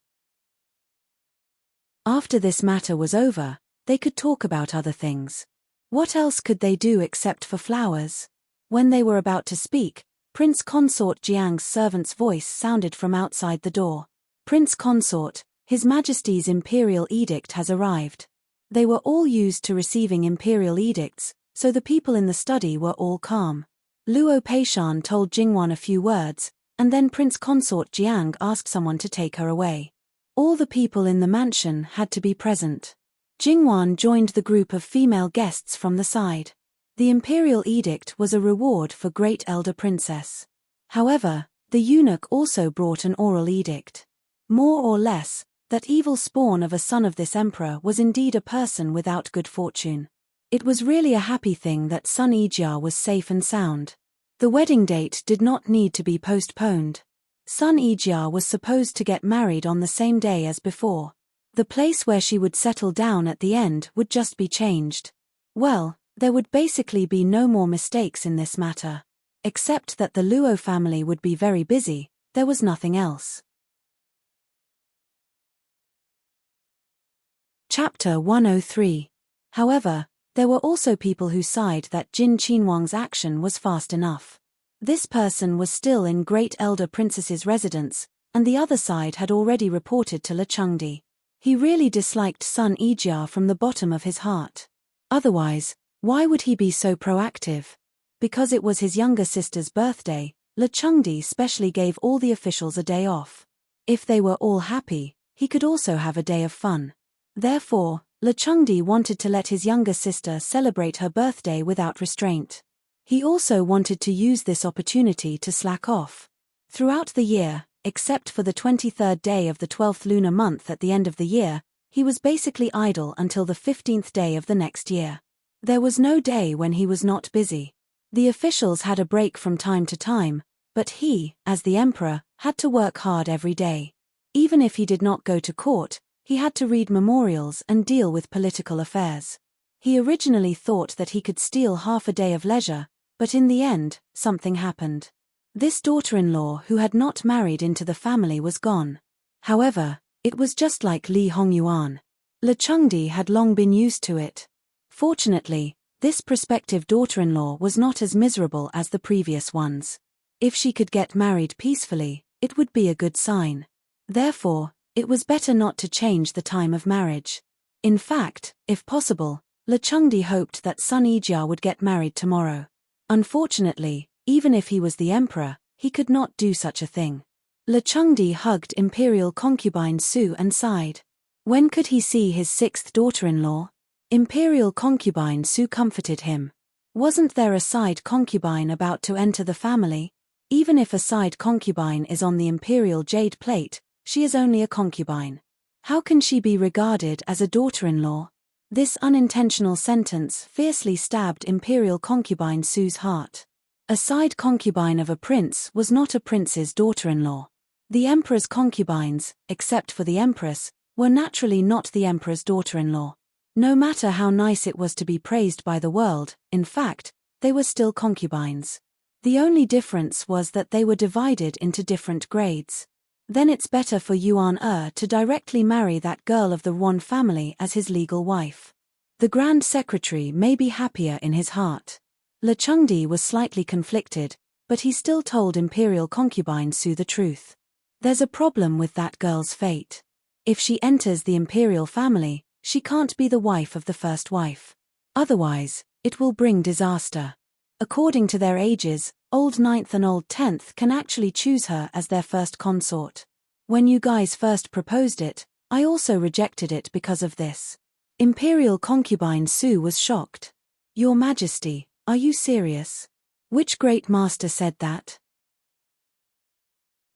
After this matter was over, they could talk about other things. What else could they do except for flowers? When they were about to speak, Prince Consort Jiang's servant's voice sounded from outside the door. Prince Consort, His Majesty's Imperial Edict has arrived. They were all used to receiving imperial edicts, so the people in the study were all calm. Luo Peishan told Jingwan a few words, and then Prince Consort Jiang asked someone to take her away. All the people in the mansion had to be present. Jingwan joined the group of female guests from the side. The imperial edict was a reward for Great Elder Princess. However, the eunuch also brought an oral edict. More or less, that evil spawn of a son of this emperor was indeed a person without good fortune. It was really a happy thing that Sun Yijia was safe and sound. The wedding date did not need to be postponed. Sun Yijia was supposed to get married on the same day as before. The place where she would settle down at the end would just be changed. Well, there would basically be no more mistakes in this matter. Except that the Luo family would be very busy, there was nothing else. Chapter 103. However, there were also people who sighed that Jin Qinhuang's action was fast enough. This person was still in Great Elder Princess's residence, and the other side had already reported to Le Chengdi. He really disliked Sun Yijia from the bottom of his heart. Otherwise, why would he be so proactive? Because it was his younger sister's birthday, Le Chengdi specially gave all the officials a day off. If they were all happy, he could also have a day of fun. Therefore, Le Chengdi wanted to let his younger sister celebrate her birthday without restraint. He also wanted to use this opportunity to slack off. Throughout the year, except for the 23rd day of the 12th lunar month at the end of the year, he was basically idle until the 15th day of the next year. There was no day when he was not busy. The officials had a break from time to time, But he, as the emperor, had to work hard every day. Even if he did not go to court, he had to read memorials and deal with political affairs. He originally thought that he could steal half a day of leisure, but in the end, something happened. This daughter-in-law who had not married into the family was gone. However, it was just like Li Hongyuan. Le Chengdi had long been used to it. Fortunately, this prospective daughter-in-law was not as miserable as the previous ones. If she could get married peacefully, it would be a good sign. Therefore, it was better not to change the time of marriage. In fact, if possible, Le Chengdi hoped that Sun Yijia would get married tomorrow. Unfortunately, even if he was the emperor, he could not do such a thing. Le Chengdi hugged imperial concubine Su and sighed. When could he see his sixth daughter-in-law? Imperial concubine Su comforted him. Wasn't there a side concubine about to enter the family? Even if a side concubine is on the imperial jade plate, she is only a concubine. How can she be regarded as a daughter-in-law? This unintentional sentence fiercely stabbed imperial concubine Su's heart. A side concubine of a prince was not a prince's daughter-in-law. The emperor's concubines, except for the empress, were naturally not the emperor's daughter-in-law. No matter how nice it was to be praised by the world, in fact, they were still concubines. The only difference was that they were divided into different grades. Then it's better for Yuan to directly marry that girl of the Yuan family as his legal wife. The Grand Secretary may be happier in his heart. Le Chengdi was slightly conflicted, but he still told imperial concubine Su the truth. There's a problem with that girl's fate. If she enters the imperial family, she can't be the wife of the first wife. Otherwise, it will bring disaster. According to their ages, Old Ninth and Old Tenth can actually choose her as their first consort. When you guys first proposed it, I also rejected it because of this. Imperial concubine Su was shocked. Your Majesty, are you serious? Which great master said that?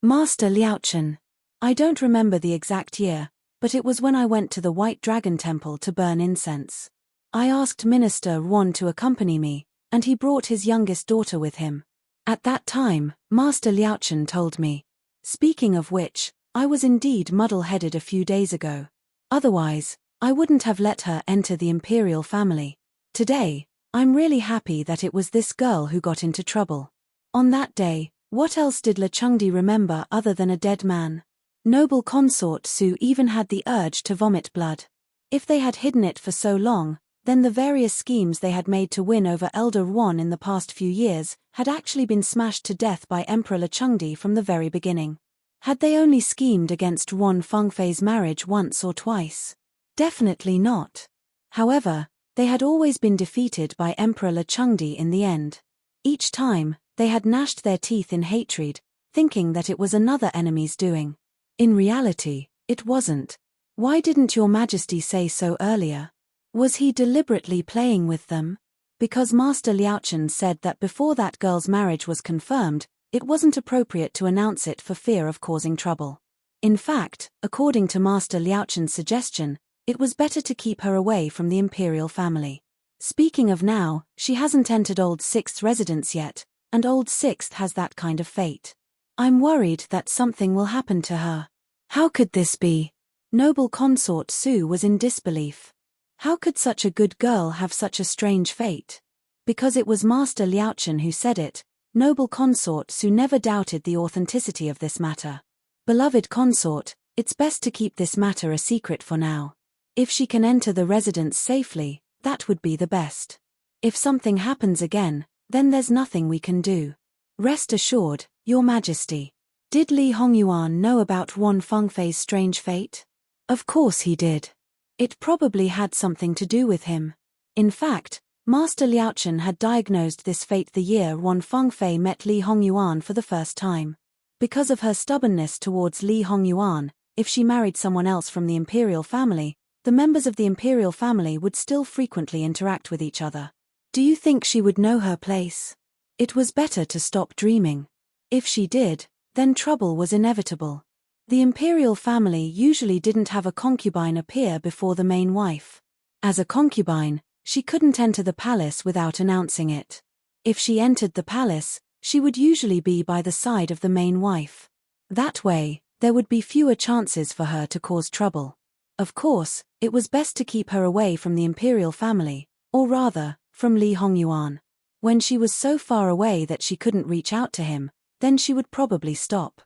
Master Liaochen. I don't remember the exact year, but it was when I went to the White Dragon Temple to burn incense. I asked Minister Yuan to accompany me, and he brought his youngest daughter with him. At that time, Master Liaochen told me. Speaking of which, I was indeed muddle-headed a few days ago. Otherwise, I wouldn't have let her enter the imperial family. Today, I'm really happy that it was this girl who got into trouble. On that day, what else did Le Chengdi remember other than a dead man? Noble consort Su even had the urge to vomit blood. If they had hidden it for so long, then the various schemes they had made to win over Elder Yuan in the past few years had actually been smashed to death by Emperor Le Chengdi from the very beginning. Had they only schemed against Yuan Fengfei's marriage once or twice? Definitely not. However, they had always been defeated by Emperor Le Chengdi in the end. Each time, they had gnashed their teeth in hatred, thinking that it was another enemy's doing. In reality, it wasn't. Why didn't Your Majesty say so earlier? Was he deliberately playing with them? Because Master Liaochen said that before that girl's marriage was confirmed, it wasn't appropriate to announce it for fear of causing trouble. In fact, according to Master Liaochen's suggestion, it was better to keep her away from the imperial family. Speaking of now, she hasn't entered Old Sixth's residence yet, and Old Sixth has that kind of fate. I'm worried that something will happen to her. How could this be? Noble consort Su was in disbelief. How could such a good girl have such a strange fate? Because it was Master Liaochen who said it, noble consort Su never doubted the authenticity of this matter. Beloved consort, it's best to keep this matter a secret for now. If she can enter the residence safely, that would be the best. If something happens again, then there's nothing we can do. Rest assured, Your Majesty. Did Li Hongyuan know about Yuan Fengfei's strange fate? Of course he did. It probably had something to do with him. In fact, Master Liaochen had diagnosed this fate the year Yuan Fengfei met Li Hongyuan for the first time. Because of her stubbornness towards Li Hongyuan, if she married someone else from the imperial family, the members of the imperial family would still frequently interact with each other. Do you think she would know her place? It was better to stop dreaming. If she did, then trouble was inevitable. The imperial family usually didn't have a concubine appear before the main wife. As a concubine, she couldn't enter the palace without announcing it. If she entered the palace, she would usually be by the side of the main wife. That way, there would be fewer chances for her to cause trouble. Of course, it was best to keep her away from the imperial family, or rather, from Li Hongyuan. When she was so far away that she couldn't reach out to him, then she would probably stop.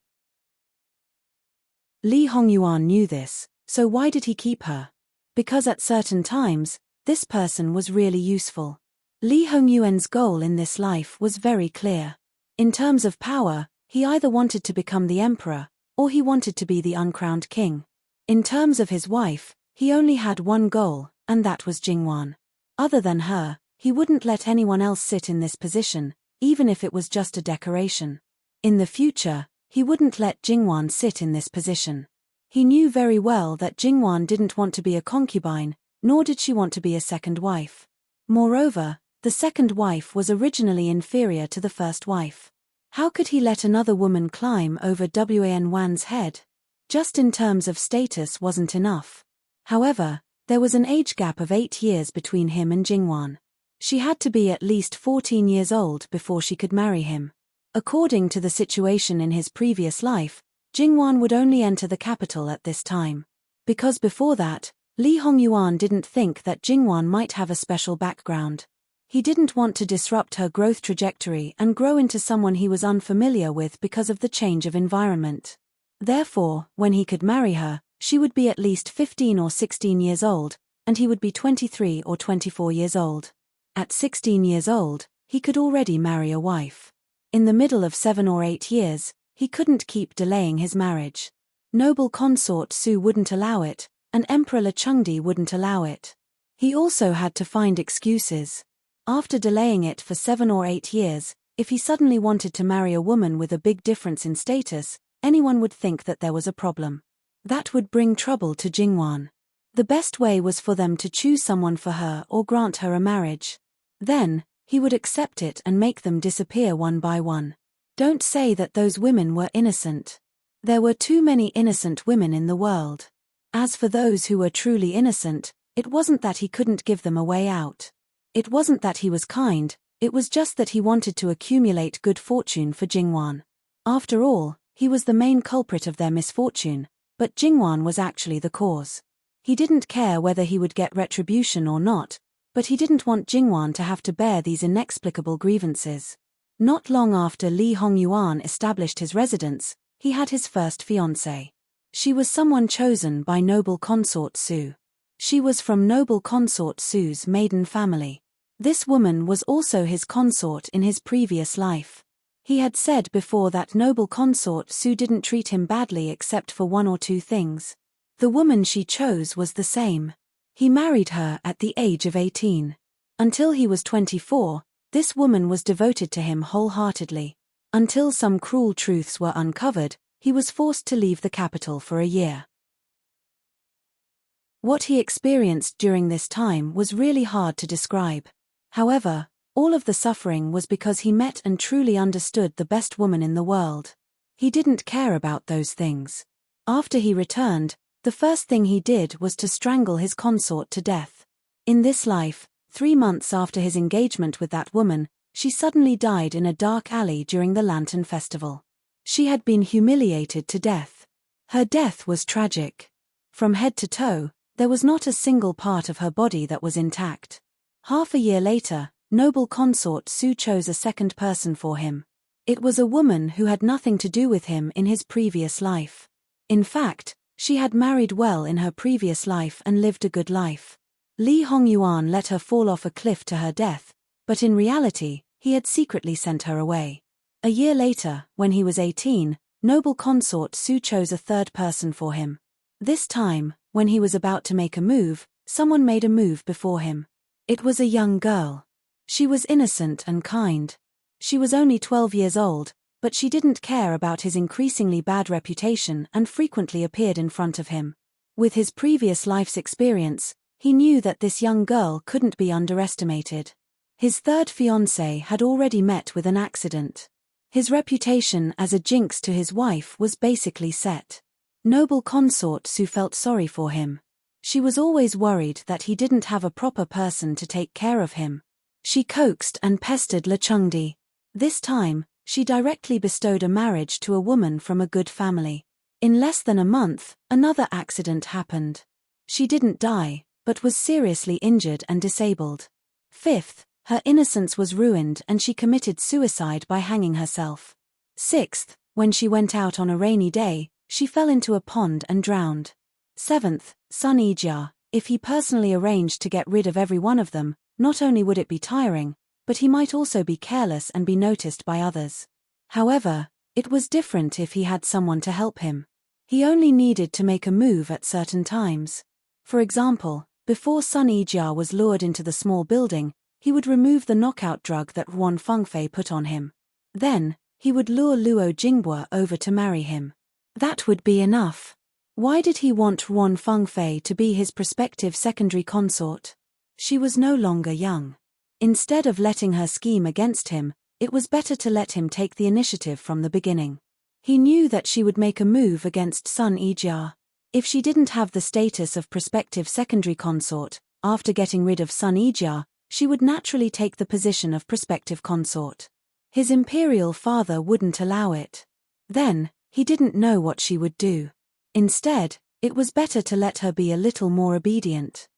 Li Hongyuan knew this, so why did he keep her? Because at certain times, this person was really useful. Li Hongyuan's goal in this life was very clear. In terms of power, he either wanted to become the emperor, or he wanted to be the uncrowned king. In terms of his wife, he only had one goal, and that was Jingwan. Other than her, he wouldn't let anyone else sit in this position, even if it was just a decoration. In the future, he wouldn't let Jingwan sit in this position. He knew very well that Jingwan didn't want to be a concubine, nor did she want to be a second wife. Moreover, the second wife was originally inferior to the first wife. How could he let another woman climb over Wan's head? Just in terms of status wasn't enough. However, there was an age gap of 8 years between him and Jingwan. She had to be at least 14 years old before she could marry him. According to the situation in his previous life, Jingwan would only enter the capital at this time. Because before that, Li Hongyuan didn't think that Jingwan might have a special background. He didn't want to disrupt her growth trajectory and grow into someone he was unfamiliar with because of the change of environment. Therefore, when he could marry her, she would be at least 15 or 16 years old, and he would be 23 or 24 years old. At 16 years old, he could already marry a wife. In the middle of 7 or 8 years, he couldn't keep delaying his marriage. Noble consort Su wouldn't allow it, and Emperor Lechengdi wouldn't allow it. He also had to find excuses. After delaying it for 7 or 8 years, if he suddenly wanted to marry a woman with a big difference in status, anyone would think that there was a problem. That would bring trouble to Jingwan. The best way was for them to choose someone for her or grant her a marriage. Then, he would accept it and make them disappear one by one. Don't say that those women were innocent. There were too many innocent women in the world. As for those who were truly innocent, it wasn't that he couldn't give them a way out. It wasn't that he was kind, it was just that he wanted to accumulate good fortune for Jingwan. After all, he was the main culprit of their misfortune, but Jingwan was actually the cause. He didn't care whether he would get retribution or not, but he didn't want Jingwan to have to bear these inexplicable grievances. Not long after Li Hongyuan established his residence, he had his first fiancée. She was someone chosen by noble consort Su. She was from noble consort Su's maiden family. This woman was also his consort in his previous life. He had said before that noble consort Su didn't treat him badly except for 1 or 2 things. The woman she chose was the same. He married her at the age of 18. Until he was 24, this woman was devoted to him wholeheartedly. Until some cruel truths were uncovered, he was forced to leave the capital for a year. What he experienced during this time was really hard to describe. However, all of the suffering was because he met and truly understood the best woman in the world. He didn't care about those things. After he returned, the first thing he did was to strangle his consort to death. In this life, 3 months after his engagement with that woman, she suddenly died in a dark alley during the Lantern Festival. She had been humiliated to death. Her death was tragic. From head to toe, there was not a single part of her body that was intact. Half a year later, noble consort Su chose a second person for him. It was a woman who had nothing to do with him in his previous life. In fact, she had married well in her previous life and lived a good life. Li Hongyuan let her fall off a cliff to her death, but in reality, he had secretly sent her away. A year later, when he was 18, noble consort Su chose a third person for him. This time, when he was about to make a move, someone made a move before him. It was a young girl. She was innocent and kind. She was only 12 years old, but she didn't care about his increasingly bad reputation and frequently appeared in front of him. With his previous life's experience, he knew that this young girl couldn't be underestimated. His third fiancée had already met with an accident. His reputation as a jinx to his wife was basically set. Noble consort Su felt sorry for him. She was always worried that he didn't have a proper person to take care of him. She coaxed and pestered Lechengdi. This time, she directly bestowed a marriage to a woman from a good family. In less than a month, another accident happened. She didn't die, but was seriously injured and disabled. Fifth, her innocence was ruined and she committed suicide by hanging herself. Sixth, when she went out on a rainy day, she fell into a pond and drowned. Seventh, Sun Ijia, if he personally arranged to get rid of every one of them, not only would it be tiring, but he might also be careless and be noticed by others. However, it was different if he had someone to help him. He only needed to make a move at certain times. For example, before Sun Ijia was lured into the small building, he would remove the knockout drug that Ruan Fengfei put on him. Then, he would lure Luo Jingbua over to marry him. That would be enough. Why did he want Ruan Fengfei to be his prospective secondary consort? She was no longer young. Instead of letting her scheme against him, it was better to let him take the initiative from the beginning. He knew that she would make a move against Sun Ijia. If she didn't have the status of prospective secondary consort, after getting rid of Sun Ijia, she would naturally take the position of prospective consort. His imperial father wouldn't allow it. Then, he didn't know what she would do. Instead, it was better to let her be a little more obedient.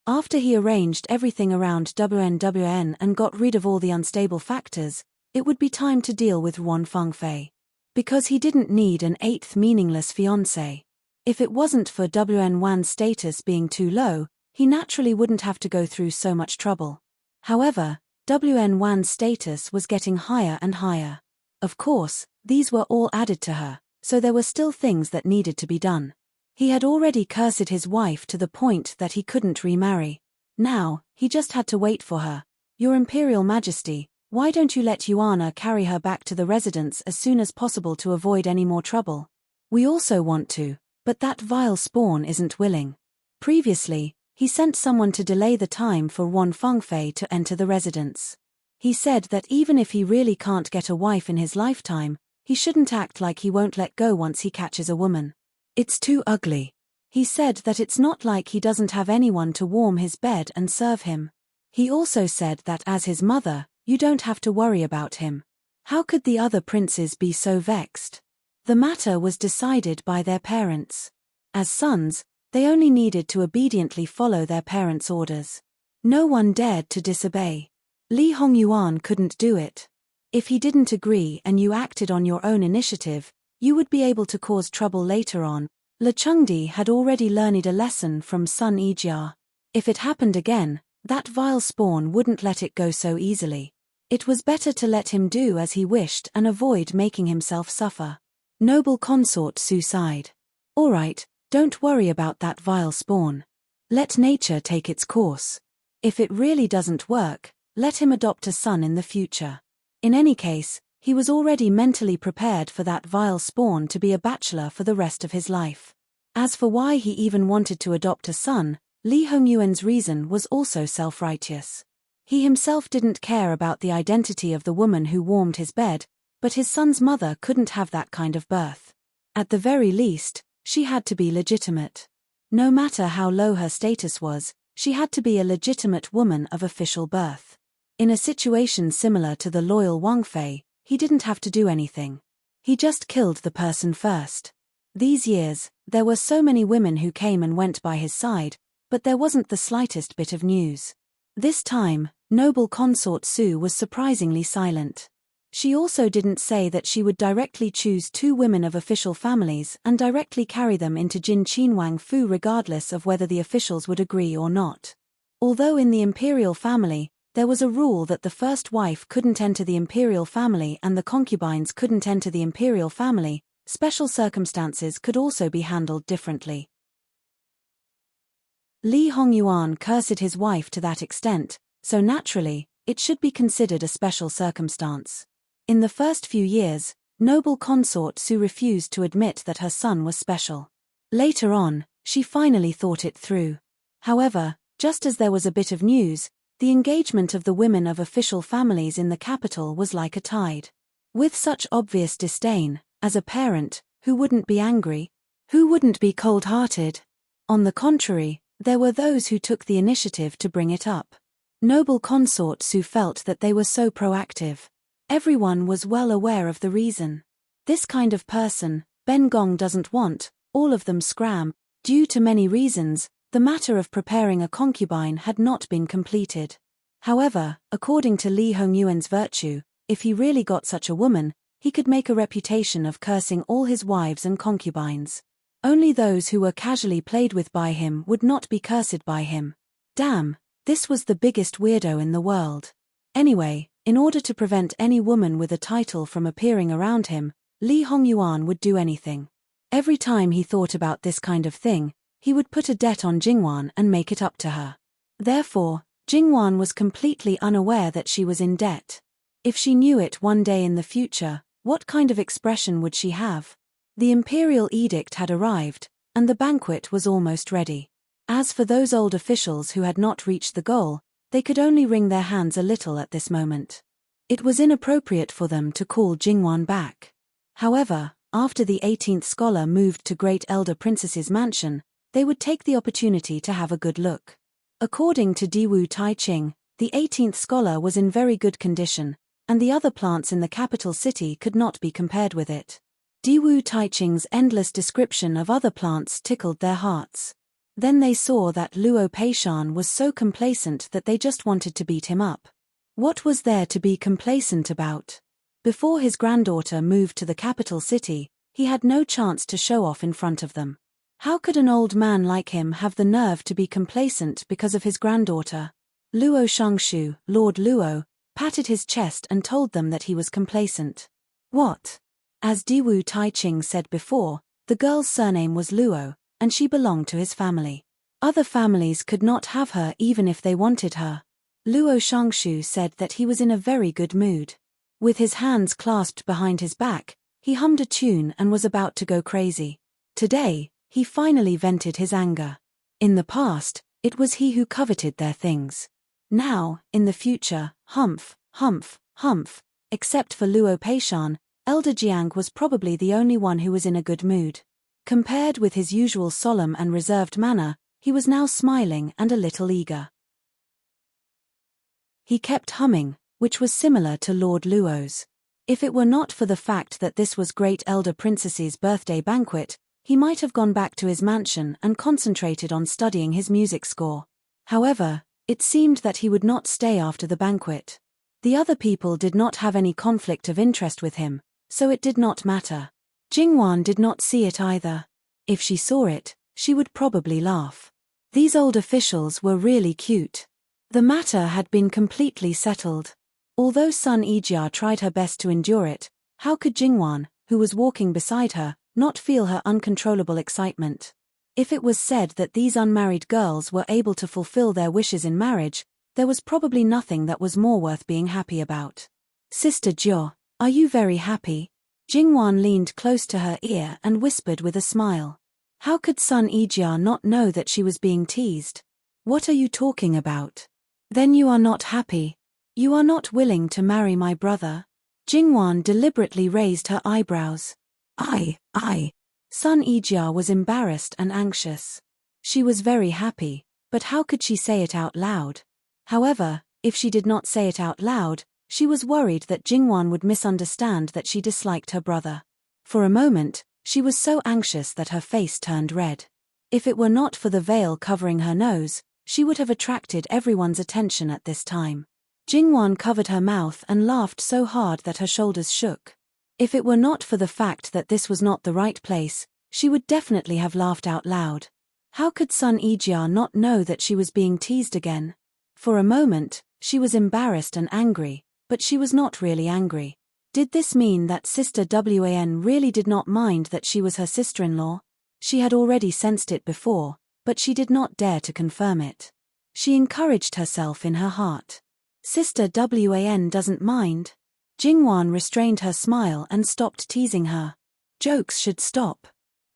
After he arranged everything around WN and got rid of all the unstable factors, it would be time to deal with Ruan Fengfei. Because he didn't need an eighth meaningless fiancé. If it wasn't for WN Wan's status being too low, he naturally wouldn't have to go through so much trouble. However, WN Wan's status was getting higher and higher. Of course, these were all added to her, so there were still things that needed to be done. He had already cursed his wife to the point that he couldn't remarry. Now, he just had to wait for her. Your Imperial Majesty, why don't you let Yuana carry her back to the residence as soon as possible to avoid any more trouble? We also want to, but that vile spawn isn't willing. Previously, he sent someone to delay the time for Ruan Fengfei to enter the residence. He said that even if he really can't get a wife in his lifetime, he shouldn't act like he won't let go once he catches a woman. It's too ugly. He said that it's not like he doesn't have anyone to warm his bed and serve him. He also said that as his mother, you don't have to worry about him. How could the other princes be so vexed? The matter was decided by their parents. As sons, they only needed to obediently follow their parents' orders. No one dared to disobey. Li Hongyuan couldn't do it. If he didn't agree and you acted on your own initiative, you would be able to cause trouble later on. Le Chengdi had already learned a lesson from Sun Ijia. If it happened again, that vile spawn wouldn't let it go so easily. It was better to let him do as he wished and avoid making himself suffer. Noble consort Su sighed. All right, don't worry about that vile spawn. Let nature take its course. If it really doesn't work, let him adopt a son in the future. In any case, he was already mentally prepared for that vile spawn to be a bachelor for the rest of his life. As for why he even wanted to adopt a son, Li Hongyuan's reason was also self-righteous. He himself didn't care about the identity of the woman who warmed his bed, but his son's mother couldn't have that kind of birth. At the very least, she had to be legitimate. No matter how low her status was, she had to be a legitimate woman of official birth. In a situation similar to the loyal Wang Fei, he didn't have to do anything. He just killed the person first. These years, there were so many women who came and went by his side, but there wasn't the slightest bit of news. This time, noble consort Su was surprisingly silent. She also didn't say that she would directly choose 2 women of official families and directly carry them into Jin Qinwang Fu regardless of whether the officials would agree or not. Although in the imperial family, there was a rule that the first wife couldn't enter the imperial family and the concubines couldn't enter the imperial family, special circumstances could also be handled differently. Li Hongyuan cursed his wife to that extent, so naturally, it should be considered a special circumstance. In the first few years, noble consort Su refused to admit that her son was special. Later on, she finally thought it through. However, just as there was a bit of news, the engagement of the women of official families in the capital was like a tide. With such obvious disdain, as a parent, who wouldn't be angry? Who wouldn't be cold-hearted? On the contrary, there were those who took the initiative to bring it up. Noble consort Su felt that they were so proactive. Everyone was well aware of the reason. This kind of person, Ben Gong doesn't want. All of them scram. Due to many reasons, the matter of preparing a concubine had not been completed. However, according to Li Hongyuan's virtue, if he really got such a woman, he could make a reputation of cursing all his wives and concubines. Only those who were casually played with by him would not be cursed by him. Damn, this was the biggest weirdo in the world. Anyway, in order to prevent any woman with a title from appearing around him, Li Hongyuan would do anything. Every time he thought about this kind of thing, he would put a debt on Jingwan and make it up to her. Therefore, Jingwan was completely unaware that she was in debt. If she knew it one day in the future, what kind of expression would she have? The imperial edict had arrived, and the banquet was almost ready. As for those old officials who had not reached the goal, they could only wring their hands a little at this moment. It was inappropriate for them to call Jingwan back. However, after the 18th scholar moved to Great Elder Princess's mansion, they would take the opportunity to have a good look. According to Diwu Taiching, the 18th scholar was in very good condition, and the other plants in the capital city could not be compared with it. Diwu Taiching's endless description of other plants tickled their hearts. Then they saw that Luo Peishan was so complacent that they just wanted to beat him up. What was there to be complacent about? Before his granddaughter moved to the capital city, he had no chance to show off in front of them. How could an old man like him have the nerve to be complacent because of his granddaughter? Luo Shangshu, Lord Luo, patted his chest and told them that he was complacent. What? As Diwu Taiching said before, the girl's surname was Luo, and she belonged to his family. Other families could not have her even if they wanted her. Luo Shangshu said that he was in a very good mood. With his hands clasped behind his back, he hummed a tune and was about to go crazy. Today, he finally vented his anger. In the past, it was he who coveted their things. Now, in the future, humph, humph, humph. Except for Luo Peishan, Elder Jiang was probably the only one who was in a good mood. Compared with his usual solemn and reserved manner, he was now smiling and a little eager. He kept humming, which was similar to Lord Luo's. If it were not for the fact that this was Great Elder Princess's birthday banquet, he might have gone back to his mansion and concentrated on studying his music score. However, it seemed that he would not stay after the banquet. The other people did not have any conflict of interest with him, so it did not matter. Jingwan did not see it either. If she saw it, she would probably laugh. These old officials were really cute. The matter had been completely settled. Although Sun Yijia tried her best to endure it, how could Jingwan, who was walking beside her, not feel her uncontrollable excitement? If it was said that these unmarried girls were able to fulfill their wishes in marriage, there was probably nothing that was more worth being happy about. Sister Jo, are you very happy? Jingwan leaned close to her ear and whispered with a smile. How could Sun Yijia not know that she was being teased? What are you talking about? Then you are not happy. You are not willing to marry my brother? Jingwan deliberately raised her eyebrows. I. Sun Yijia was embarrassed and anxious. She was very happy, but how could she say it out loud? However, if she did not say it out loud, she was worried that Jingwan would misunderstand that she disliked her brother. For a moment, she was so anxious that her face turned red. If it were not for the veil covering her nose, she would have attracted everyone's attention at this time. Jingwan covered her mouth and laughed so hard that her shoulders shook. If it were not for the fact that this was not the right place, she would definitely have laughed out loud. How could Sun Yijia not know that she was being teased again? For a moment, she was embarrassed and angry, but she was not really angry. Did this mean that Sister Wan really did not mind that she was her sister-in-law? She had already sensed it before, but she did not dare to confirm it. She encouraged herself in her heart. Sister Wan doesn't mind. Jingwan restrained her smile and stopped teasing her. Jokes should stop.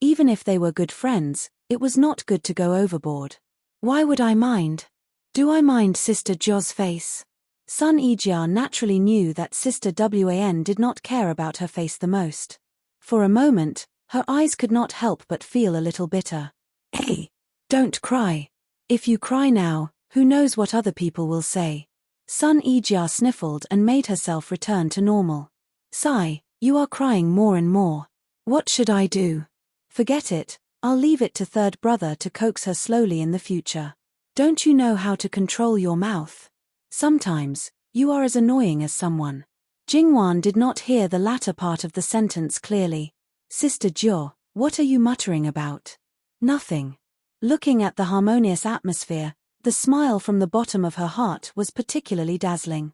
Even if they were good friends, it was not good to go overboard. Why would I mind? Do I mind Sister Jo's face? Sun Yijia naturally knew that Sister Wan did not care about her face the most. For a moment, her eyes could not help but feel a little bitter. Hey! Don't cry. If you cry now, who knows what other people will say? Sun Yijia sniffled and made herself return to normal. Sigh, you are crying more and more. What should I do? Forget it, I'll leave it to third brother to coax her slowly in the future. Don't you know how to control your mouth? Sometimes, you are as annoying as someone. Jingwan did not hear the latter part of the sentence clearly. Sister Jiao, what are you muttering about? Nothing. Looking at the harmonious atmosphere, the smile from the bottom of her heart was particularly dazzling.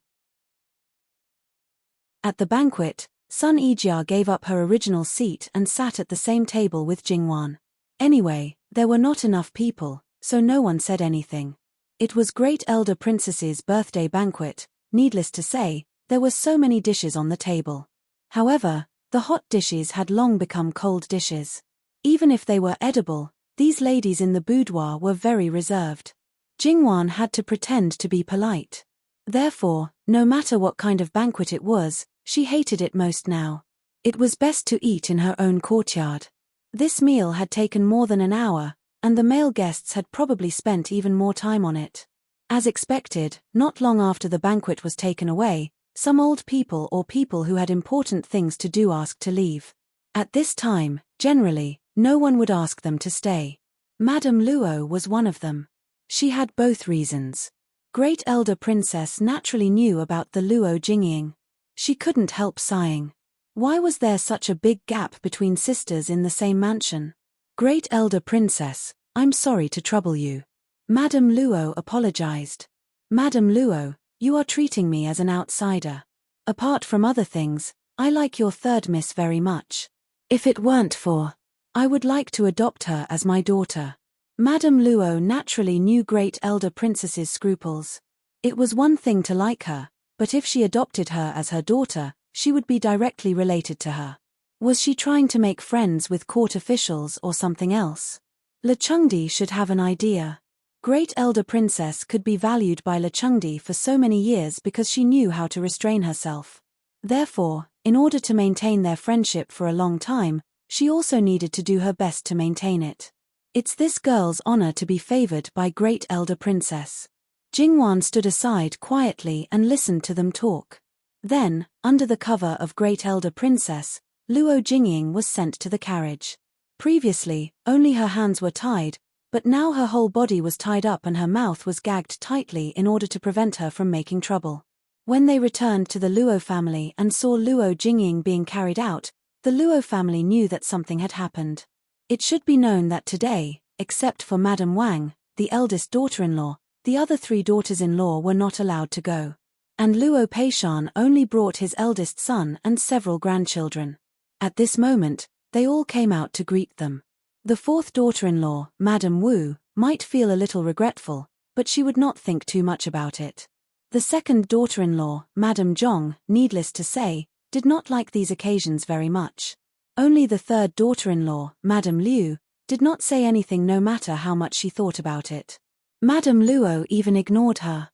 At the banquet, Sun Yijia gave up her original seat and sat at the same table with Jingwan. Anyway, there were not enough people, so no one said anything. It was Great Elder Princess's birthday banquet. Needless to say, there were so many dishes on the table. However, the hot dishes had long become cold dishes. Even if they were edible, these ladies in the boudoir were very reserved. Jingwan had to pretend to be polite. Therefore, no matter what kind of banquet it was, she hated it most now. It was best to eat in her own courtyard. This meal had taken more than an hour, and the male guests had probably spent even more time on it. As expected, not long after the banquet was taken away, some old people or people who had important things to do asked to leave. At this time, generally, no one would ask them to stay. Madame Luo was one of them. She had both reasons. Great Elder Princess naturally knew about the Luo Jingying. She couldn't help sighing. Why was there such a big gap between sisters in the same mansion? Great Elder Princess, I'm sorry to trouble you. Madame Luo apologized. Madame Luo, you are treating me as an outsider. Apart from other things, I like your third miss very much. If it weren't for, I would like to adopt her as my daughter. Madame Luo naturally knew Great Elder Princess's scruples. It was one thing to like her, but if she adopted her as her daughter, she would be directly related to her. Was she trying to make friends with court officials or something else? Le Chengdi should have an idea. Great Elder Princess could be valued by Le Chengdi for so many years because she knew how to restrain herself. Therefore, in order to maintain their friendship for a long time, she also needed to do her best to maintain it. It's this girl's honor to be favored by Great Elder Princess. Jingwan stood aside quietly and listened to them talk. Then, under the cover of Great Elder Princess, Luo Jingying was sent to the carriage. Previously, only her hands were tied, but now her whole body was tied up and her mouth was gagged tightly in order to prevent her from making trouble. When they returned to the Luo family and saw Luo Jingying being carried out, the Luo family knew that something had happened. It should be known that today, except for Madame Wang, the eldest daughter-in-law, the other 3 daughters-in-law were not allowed to go. And Luo Peishan only brought his eldest son and several grandchildren. At this moment, they all came out to greet them. The 4th daughter-in-law, Madame Wu, might feel a little regretful, but she would not think too much about it. The 2nd daughter-in-law, Madame Zhong, needless to say, did not like these occasions very much. Only the 3rd daughter-in-law, Madame Liu, did not say anything no matter how much she thought about it. Madame Luo even ignored her.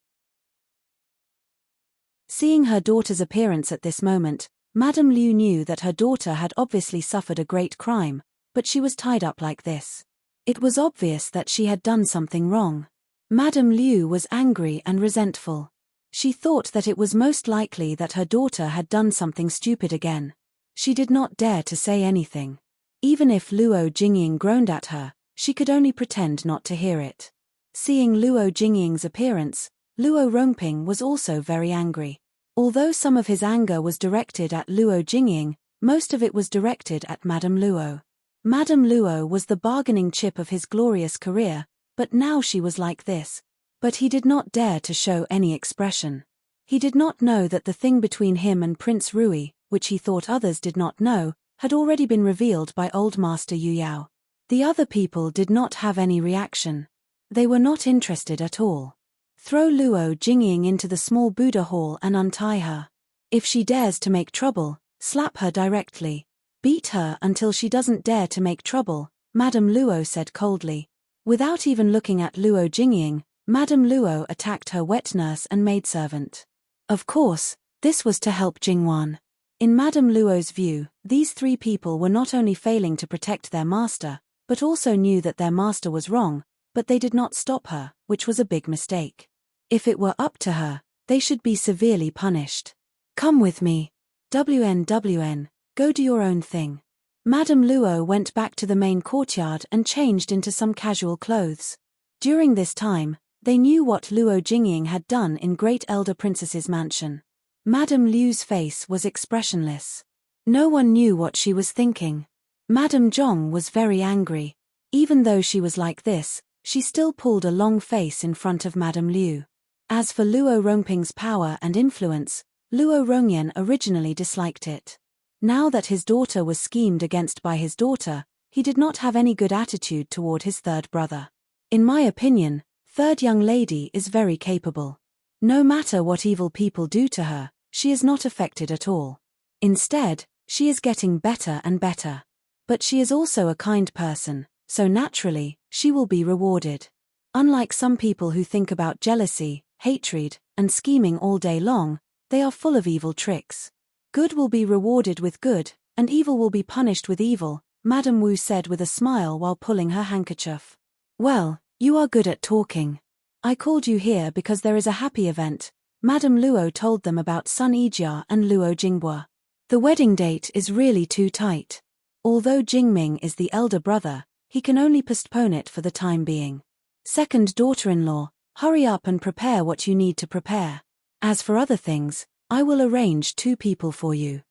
Seeing her daughter's appearance at this moment, Madame Liu knew that her daughter had obviously suffered a great crime, but she was tied up like this. It was obvious that she had done something wrong. Madame Liu was angry and resentful. She thought that it was most likely that her daughter had done something stupid again. She did not dare to say anything. Even if Luo Jingying groaned at her, she could only pretend not to hear it. Seeing Luo Jingying's appearance, Luo Rongping was also very angry. Although some of his anger was directed at Luo Jingying, most of it was directed at Madame Luo. Madame Luo was the bargaining chip of his glorious career, but now she was like this. But he did not dare to show any expression. He did not know that the thing between him and Prince Rui, which he thought others did not know, had already been revealed by Old Master Yu Yao. The other people did not have any reaction. They were not interested at all. Throw Luo Jingying into the small Buddha hall and untie her. If she dares to make trouble, slap her directly. Beat her until she doesn't dare to make trouble, Madame Luo said coldly. Without even looking at Luo Jingying, Madame Luo attacked her wet nurse and maidservant. Of course, this was to help Jingwan. In Madame Luo's view, these 3 people were not only failing to protect their master, but also knew that their master was wrong, but they did not stop her, which was a big mistake. If it were up to her, They should be severely punished. Come with me. WN, go do your own thing. Madame Luo went back to the main courtyard and changed into some casual clothes. During this time, they knew what Luo Jingying had done in Great Elder Princess's mansion. Madame Liu's face was expressionless. No one knew what she was thinking. Madame Zhong was very angry. Even though she was like this, she still pulled a long face in front of Madame Liu. As for Luo Rongping's power and influence, Luo Rongyan originally disliked it. Now that his daughter was schemed against by his daughter, he did not have any good attitude toward his third brother. In my opinion, third young lady is very capable. No matter what evil people do to her, she is not affected at all. Instead, she is getting better and better. But she is also a kind person, so naturally, she will be rewarded. Unlike some people who think about jealousy, hatred, and scheming all day long, they are full of evil tricks. Good will be rewarded with good, and evil will be punished with evil, Madame Wu said with a smile while pulling her handkerchief. Well, you are good at talking. I called you here because there is a happy event. Madame Luo told them about Sun Yijia and Luo Jingbua. The wedding date is really too tight. Although Jingming is the elder brother, he can only postpone it for the time being. Second daughter-in-law, hurry up and prepare what you need to prepare. As for other things, I will arrange 2 people for you.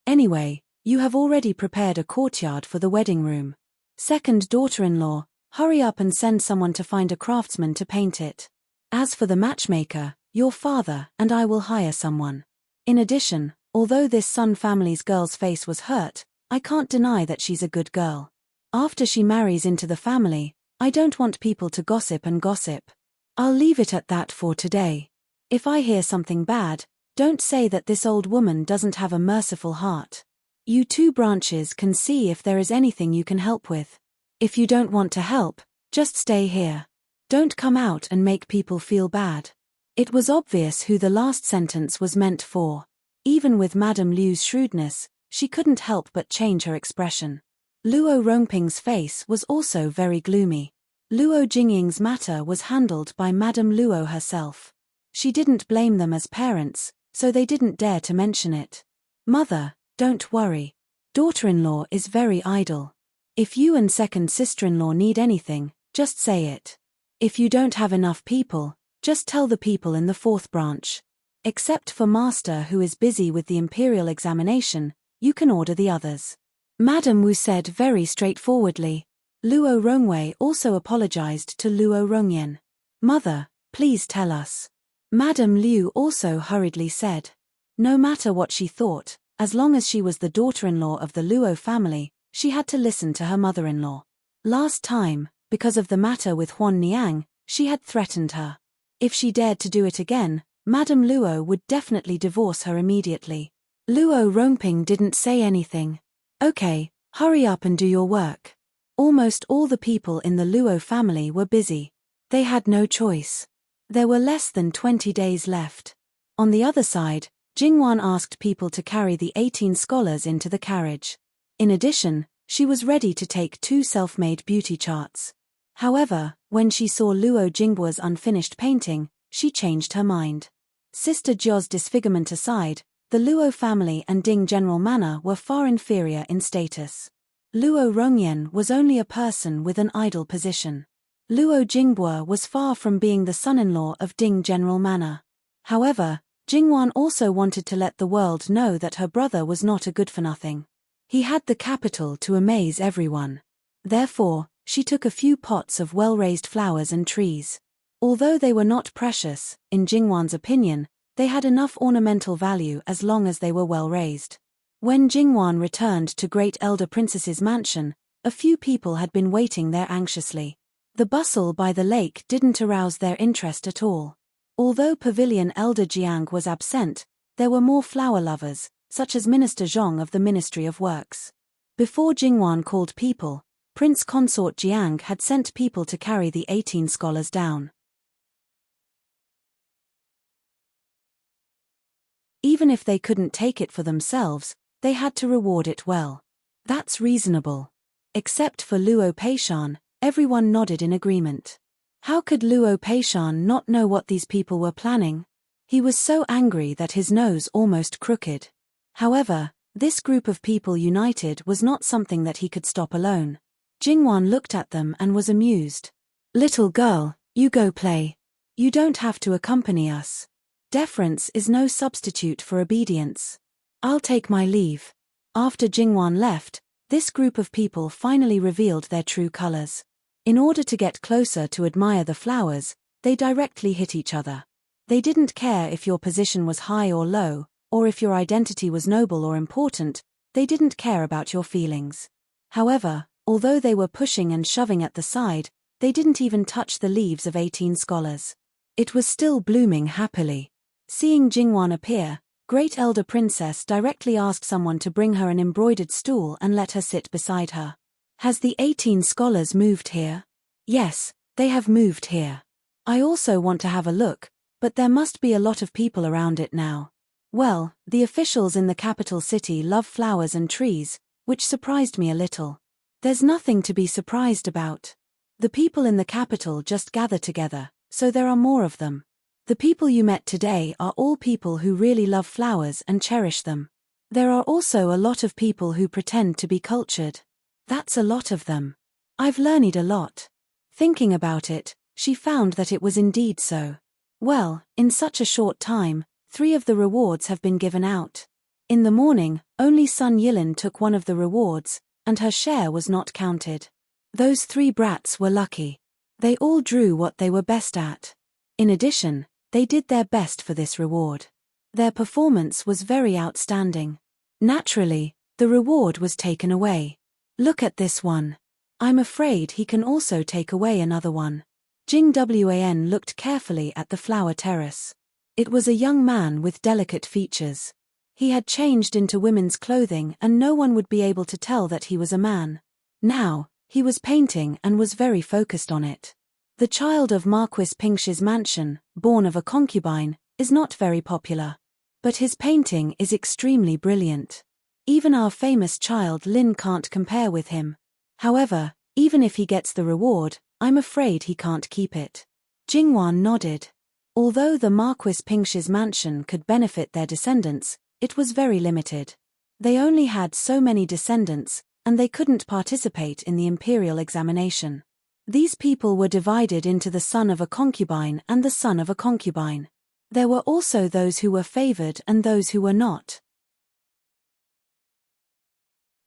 Anyway, you have already prepared a courtyard for the wedding room. Second daughter-in-law, hurry up and send someone to find a craftsman to paint it. As for the matchmaker, your father and I will hire someone. In addition, although this Sun family's girl's face was hurt, I can't deny that she's a good girl. After she marries into the family, I don't want people to gossip and gossip. I'll leave it at that for today. If I hear something bad, don't say that this old woman doesn't have a merciful heart. You 2 branches can see if there is anything you can help with. If you don't want to help, just stay here. Don't come out and make people feel bad. It was obvious who the last sentence was meant for. Even with Madame Liu's shrewdness, she couldn't help but change her expression. Luo Rongping's face was also very gloomy. Luo Jingying's matter was handled by Madame Luo herself. She didn't blame them as parents, so they didn't dare to mention it. Mother, don't worry. Daughter-in-law is very idle. If you and second sister-in-law need anything, just say it. If you don't have enough people, just tell the people in the 4th branch. Except for Master who is busy with the imperial examination, you can order the others. Madame Wu said very straightforwardly. Luo Rongwei also apologized to Luo Rongyan. Mother, please tell us. Madame Liu also hurriedly said. No matter what she thought, as long as she was the daughter-in-law of the Luo family, she had to listen to her mother-in-law. Last time, because of the matter with Huan Niang, she had threatened her. If she dared to do it again, Madame Luo would definitely divorce her immediately. Luo Rongping didn't say anything. Okay, hurry up and do your work. Almost all the people in the Luo family were busy. They had no choice. There were less than 20 days left. On the other side, Jingwan asked people to carry the 18 scholars into the carriage. In addition, she was ready to take 2 self-made beauty charts. However, when she saw Luo Jingbua's unfinished painting, she changed her mind. Sister Jia's disfigurement aside, the Luo family and Ding General Manor were far inferior in status. Luo Rongyan was only a person with an idle position. Luo Jingbua was far from being the son-in-law of Ding General Manor. However, Jingwan also wanted to let the world know that her brother was not a good-for-nothing. He had the capital to amaze everyone. Therefore, she took a few pots of well-raised flowers and trees. Although they were not precious, in Jingwan's opinion, they had enough ornamental value as long as they were well-raised. When Jingwan returned to Great Elder Princess's mansion, a few people had been waiting there anxiously. The bustle by the lake didn't arouse their interest at all. Although Pavilion Elder Jiang was absent, there were more flower lovers, such as Minister Zhong of the Ministry of Works. Before Jingwan called people, Prince Consort Jiang had sent people to carry the 18 scholars down. Even if they couldn't take it for themselves, they had to reward it well. That's reasonable. Except for Luo Peishan, everyone nodded in agreement. How could Luo Peishan not know what these people were planning? He was so angry that his nose almost crooked. However, this group of people united was not something that he could stop alone. Jingwan looked at them and was amused. Little girl, you go play. You don't have to accompany us. Deference is no substitute for obedience. I'll take my leave. After Jingwan left, this group of people finally revealed their true colors. In order to get closer to admire the flowers, they directly hit each other. They didn't care if your position was high or low, or if your identity was noble or important, they didn't care about your feelings. However, although they were pushing and shoving at the side, they didn't even touch the leaves of 18 scholars. It was still blooming happily. Seeing Jingwan appear, Great Elder Princess directly asked someone to bring her an embroidered stool and let her sit beside her. Has the 18 scholars moved here? Yes, they have moved here. I also want to have a look, but there must be a lot of people around it now. Well, the officials in the capital city love flowers and trees, which surprised me a little. There's nothing to be surprised about. The people in the capital just gather together, so there are more of them. The people you met today are all people who really love flowers and cherish them. There are also a lot of people who pretend to be cultured. That's a lot of them. I've learned a lot. Thinking about it, she found that it was indeed so. Well, in such a short time, 3 of the rewards have been given out. In the morning, only Sun Yilin took one of the rewards, and her share was not counted. Those 3 brats were lucky. They all drew what they were best at. In addition, they did their best for this reward. Their performance was very outstanding. Naturally, the reward was taken away. Look at this one. I'm afraid he can also take away another one. Jing Wan looked carefully at the flower terrace. It was a young man with delicate features. He had changed into women's clothing and no one would be able to tell that he was a man. Now, he was painting and was very focused on it. The child of Marquis Pingsh's mansion, born of a concubine, is not very popular. But his painting is extremely brilliant. Even our famous child Lin can't compare with him. However, even if he gets the reward, I'm afraid he can't keep it. Jingwan nodded. Although the Marquis Pingsh's mansion could benefit their descendants, it was very limited. They only had so many descendants, and they couldn't participate in the imperial examination. These people were divided into the son of a concubine and the son of a concubine. There were also those who were favored and those who were not.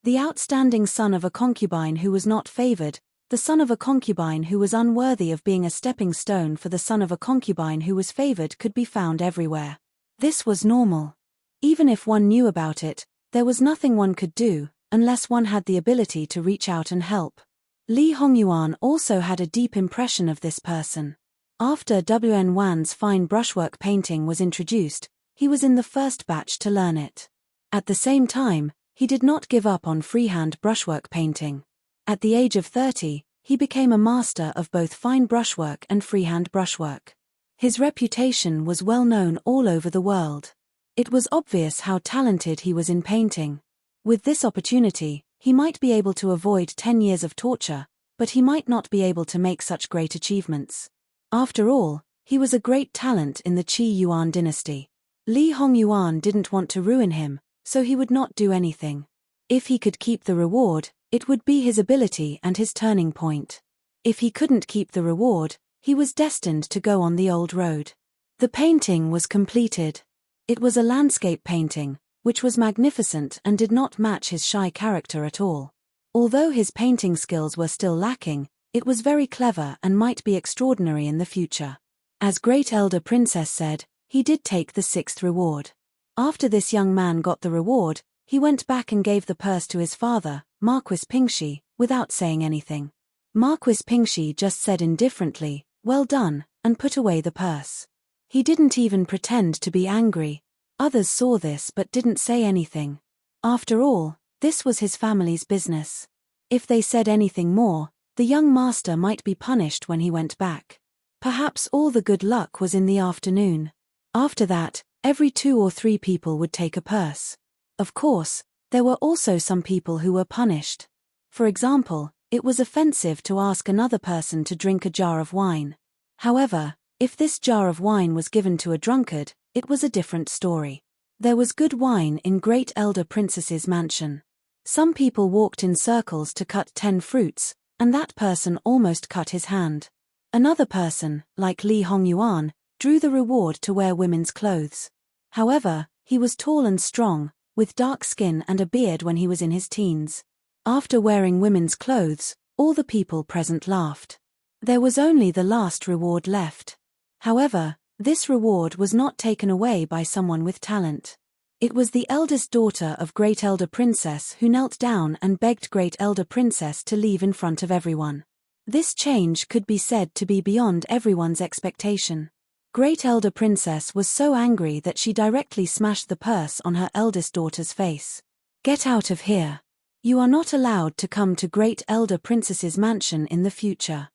The outstanding son of a concubine who was not favored, the son of a concubine who was unworthy of being a stepping stone for the son of a concubine who was favored could be found everywhere. This was normal. Even if one knew about it, there was nothing one could do, unless one had the ability to reach out and help. Li Hongyuan also had a deep impression of this person. After Wn Wan's fine brushwork painting was introduced, he was in the first batch to learn it. At the same time, he did not give up on freehand brushwork painting. At the age of 30, he became a master of both fine brushwork and freehand brushwork. His reputation was well known all over the world. It was obvious how talented he was in painting. With this opportunity, he might be able to avoid 10 years of torture, but he might not be able to make such great achievements. After all, he was a great talent in the Qi Yuan dynasty. Li Hongyuan didn't want to ruin him, so he would not do anything. If he could keep the reward, it would be his ability and his turning point. If he couldn't keep the reward, he was destined to go on the old road. The painting was completed. It was a landscape painting, which was magnificent and did not match his shy character at all. Although his painting skills were still lacking, it was very clever and might be extraordinary in the future. As Great Elder Princess said, he did take the 6th reward. After this young man got the reward, he went back and gave the purse to his father, Marquis Pingshi, without saying anything. Marquis Pingshi just said indifferently, "Well done," and put away the purse. He didn't even pretend to be angry. Others saw this but didn't say anything. After all, this was his family's business. If they said anything more, the young master might be punished when he went back. Perhaps all the good luck was in the afternoon. After that, every 2 or 3 people would take a purse. Of course, there were also some people who were punished. For example, it was offensive to ask another person to drink a jar of wine. However, if this jar of wine was given to a drunkard, it was a different story. There was good wine in Great Elder Princess's mansion. Some people walked in circles to cut 10 fruits, and that person almost cut his hand. Another person, like Li Hongyuan, drew the reward to wear women's clothes. However, he was tall and strong, with dark skin and a beard when he was in his teens. After wearing women's clothes, all the people present laughed. There was only the last reward left. However, this reward was not taken away by someone with talent. It was the eldest daughter of Great Elder Princess who knelt down and begged Great Elder Princess to leave in front of everyone. This change could be said to be beyond everyone's expectation. Great Elder Princess was so angry that she directly smashed the purse on her eldest daughter's face. "Get out of here. You are not allowed to come to Great Elder Princess's mansion in the future."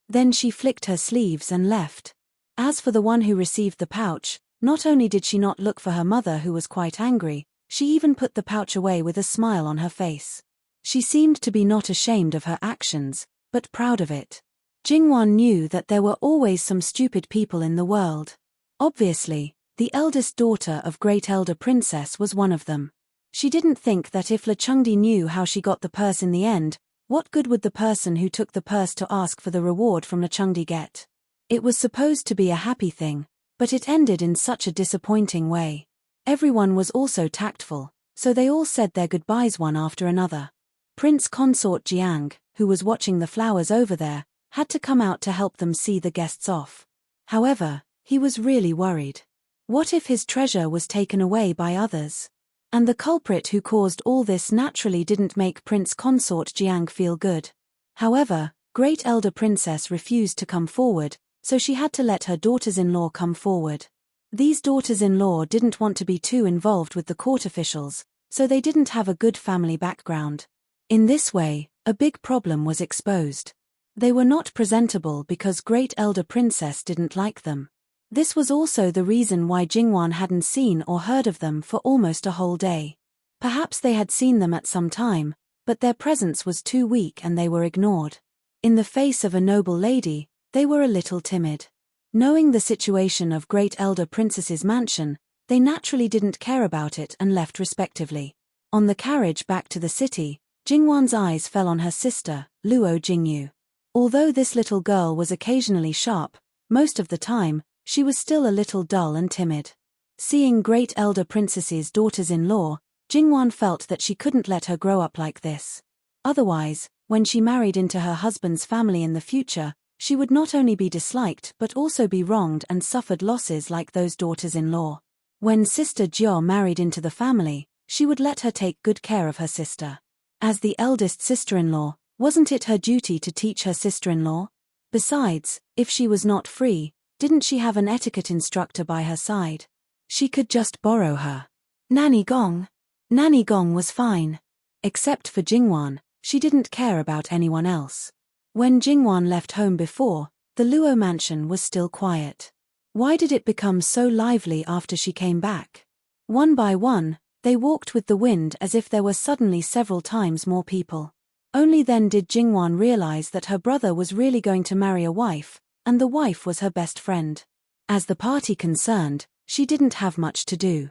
Then she flicked her sleeves and left. As for the one who received the pouch, not only did she not look for her mother, who was quite angry, she even put the pouch away with a smile on her face. She seemed to be not ashamed of her actions, but proud of it. Jingwan knew that there were always some stupid people in the world. Obviously, the eldest daughter of Great Elder Princess was one of them. She didn't think that if Le Chengdi knew how she got the purse in the end, what good would the person who took the purse to ask for the reward from Le Chengdi get? It was supposed to be a happy thing, but it ended in such a disappointing way. Everyone was also tactful, so they all said their goodbyes one after another. Prince Consort Jiang, who was watching the flowers over there, had to come out to help them see the guests off. However, he was really worried. What if his treasure was taken away by others? And the culprit who caused all this naturally didn't make Prince Consort Jiang feel good. However, Great Elder Princess refused to come forward, so she had to let her daughters-in-law come forward. These daughters-in-law didn't want to be too involved with the court officials, so they didn't have a good family background. In this way, a big problem was exposed. They were not presentable because Great Elder Princess didn't like them. This was also the reason why Jingwan hadn't seen or heard of them for almost a whole day. Perhaps they had seen them at some time, but their presence was too weak and they were ignored. In the face of a noble lady, they were a little timid. Knowing the situation of Great Elder Princess's mansion, they naturally didn't care about it and left respectively. On the carriage back to the city, Jingwan's eyes fell on her sister, Luo Jingyu. Although this little girl was occasionally sharp, most of the time, she was still a little dull and timid. Seeing Great Elder Princess's daughters-in-law, Jingwan felt that she couldn't let her grow up like this. Otherwise, when she married into her husband's family in the future, she would not only be disliked but also be wronged and suffered losses like those daughters-in-law. When Sister Jiao married into the family, she would let her take good care of her sister. As the eldest sister-in-law, wasn't it her duty to teach her sister-in-law? Besides, if she was not free, didn't she have an etiquette instructor by her side? She could just borrow her. Nanny Gong. Nanny Gong was fine. Except for Jingwan, she didn't care about anyone else. When Jingwan left home before, the Luo mansion was still quiet. Why did it become so lively after she came back? One by one, they walked with the wind as if there were suddenly several times more people. Only then did Jingwan realize that her brother was really going to marry a wife, and the wife was her best friend. As the party concerned, she didn't have much to do.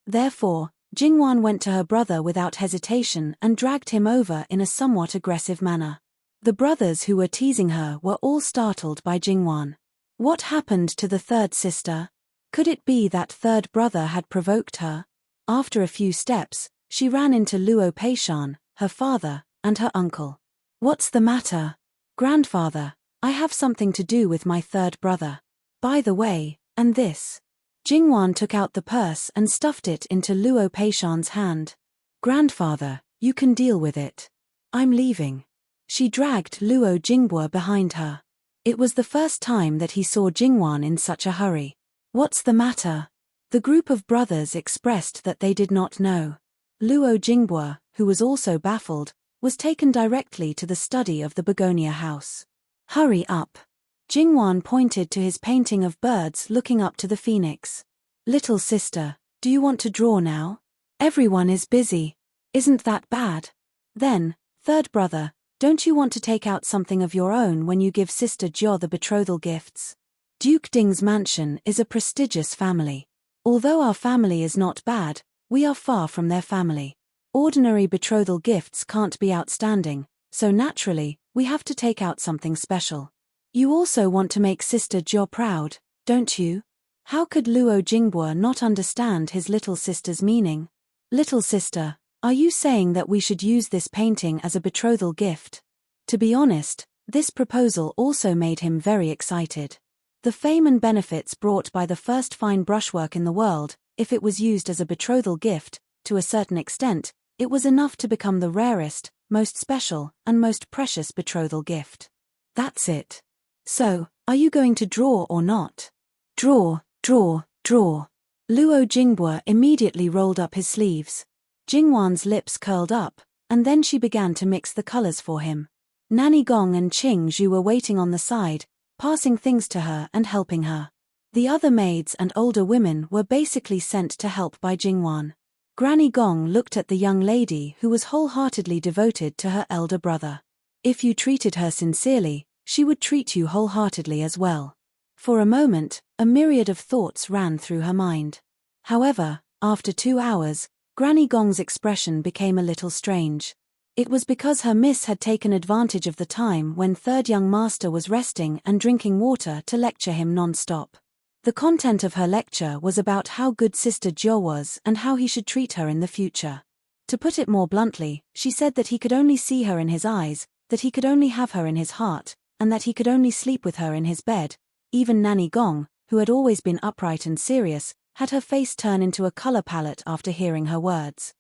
Therefore, Jingwan went to her brother without hesitation and dragged him over in a somewhat aggressive manner. The brothers who were teasing her were all startled by Jingwan. What happened to the third sister? Could it be that third brother had provoked her? After a few steps, she ran into Luo Peishan, her father, and her uncle. "What's the matter?" "Grandfather, I have something to do with my third brother. By the way, and this." Jingwan took out the purse and stuffed it into Luo Peishan's hand. "Grandfather, you can deal with it. I'm leaving." She dragged Luo Jingbua behind her. It was the first time that he saw Jingwan in such a hurry. "What's the matter?" The group of brothers expressed that they did not know. Luo Jingbua, who was also baffled, was taken directly to the study of the begonia house. "Hurry up." Jingwan pointed to his painting of birds looking up to the phoenix. "Little sister, do you want to draw now? Everyone is busy. Isn't that bad?" Then, third brother, Don't you want to take out something of your own when you give Sister Jo the betrothal gifts? Duke Ding's mansion is a prestigious family. Although our family is not bad, we are far from their family. Ordinary betrothal gifts can't be outstanding, so naturally, we have to take out something special. You also want to make Sister Jo proud, don't you? How could Luo Jingbo not understand his little sister's meaning? Little sister, are you saying that we should use this painting as a betrothal gift? To be honest, this proposal also made him very excited. The fame and benefits brought by the first fine brushwork in the world, if it was used as a betrothal gift, to a certain extent, it was enough to become the rarest, most special, and most precious betrothal gift. That's it. So, are you going to draw or not? Draw, draw, draw. Luo Jingbo immediately rolled up his sleeves. Jingwan's lips curled up, and then she began to mix the colors for him. Nanny Gong and Qing Zhu were waiting on the side, passing things to her and helping her. The other maids and older women were basically sent to help by Jingwan. Granny Gong looked at the young lady who was wholeheartedly devoted to her elder brother. If you treated her sincerely, she would treat you wholeheartedly as well. For a moment, a myriad of thoughts ran through her mind. However, after 2 hours, Granny Gong's expression became a little strange. It was because her miss had taken advantage of the time when third young master was resting and drinking water to lecture him non-stop. The content of her lecture was about how good Sister Jo was and how he should treat her in the future. To put it more bluntly, she said that he could only see her in his eyes, that he could only have her in his heart, and that he could only sleep with her in his bed. Even Nanny Gong, who had always been upright and serious, had her face turn into a color palette after hearing her words.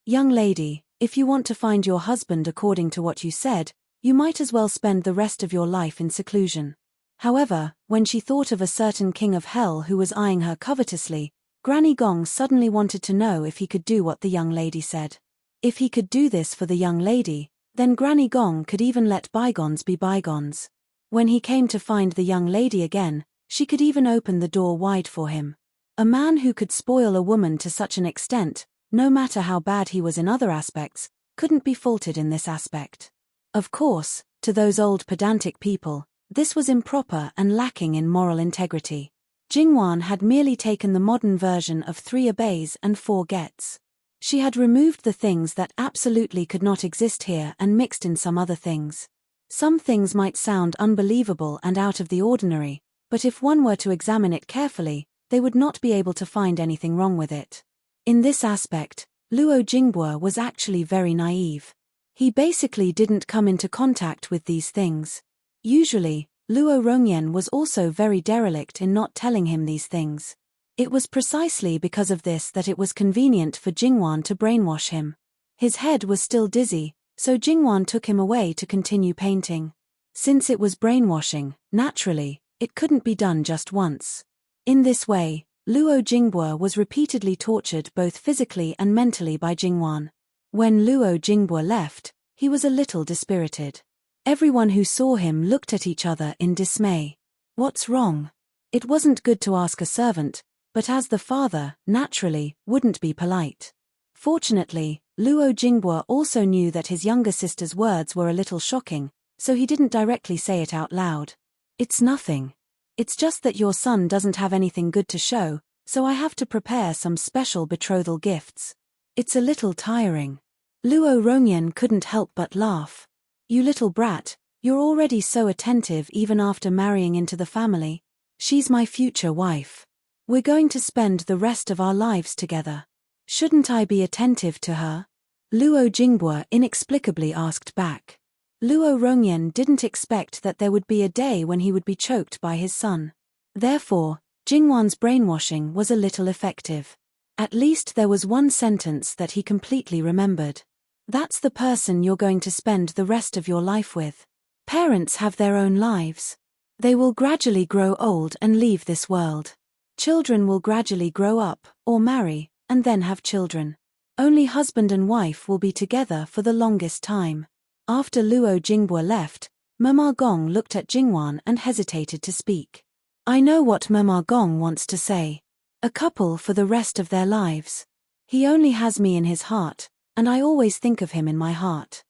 Young lady, if you want to find your husband according to what you said, you might as well spend the rest of your life in seclusion. However, when she thought of a certain king of hell who was eyeing her covetously, Granny Gong suddenly wanted to know if he could do what the young lady said. If he could do this for the young lady, then Granny Gong could even let bygones be bygones. When he came to find the young lady again, she could even open the door wide for him. A man who could spoil a woman to such an extent, no matter how bad he was in other aspects, couldn't be faulted in this aspect. Of course, to those old pedantic people, this was improper and lacking in moral integrity. Jingwan had merely taken the modern version of 3 obeys and 4 gets. She had removed the things that absolutely could not exist here and mixed in some other things. Some things might sound unbelievable and out of the ordinary, but if one were to examine it carefully, they would not be able to find anything wrong with it. In this aspect, Luo Jingbo was actually very naive. He basically didn't come into contact with these things. Usually, Luo Rongyan was also very derelict in not telling him these things. It was precisely because of this that it was convenient for Jingwan to brainwash him. His head was still dizzy, so Jingwan took him away to continue painting. Since it was brainwashing, naturally, it couldn't be done just once. In this way, Luo Jingbo was repeatedly tortured both physically and mentally by Jingwan. When Luo Jingbo left, he was a little dispirited. Everyone who saw him looked at each other in dismay. What's wrong? It wasn't good to ask a servant, but as the father, naturally, wouldn't be polite. Fortunately, Luo Jingbo also knew that his younger sister's words were a little shocking, so he didn't directly say it out loud. It's nothing. It's just that your son doesn't have anything good to show, so I have to prepare some special betrothal gifts. It's a little tiring. Luo Rongyan couldn't help but laugh. You little brat, you're already so attentive even after marrying into the family. She's my future wife. We're going to spend the rest of our lives together. Shouldn't I be attentive to her? Luo Jingbo inexplicably asked back. Luo Rongyan didn't expect that there would be a day when he would be choked by his son. Therefore, Jingwan's brainwashing was a little effective. At least there was one sentence that he completely remembered. That's the person you're going to spend the rest of your life with. Parents have their own lives. They will gradually grow old and leave this world. Children will gradually grow up, or marry, and then have children. Only husband and wife will be together for the longest time. After Luo Jingbo left, Mama Gong looked at Jingwan and hesitated to speak. I know what Mama Gong wants to say. A couple for the rest of their lives. He only has me in his heart, and I always think of him in my heart.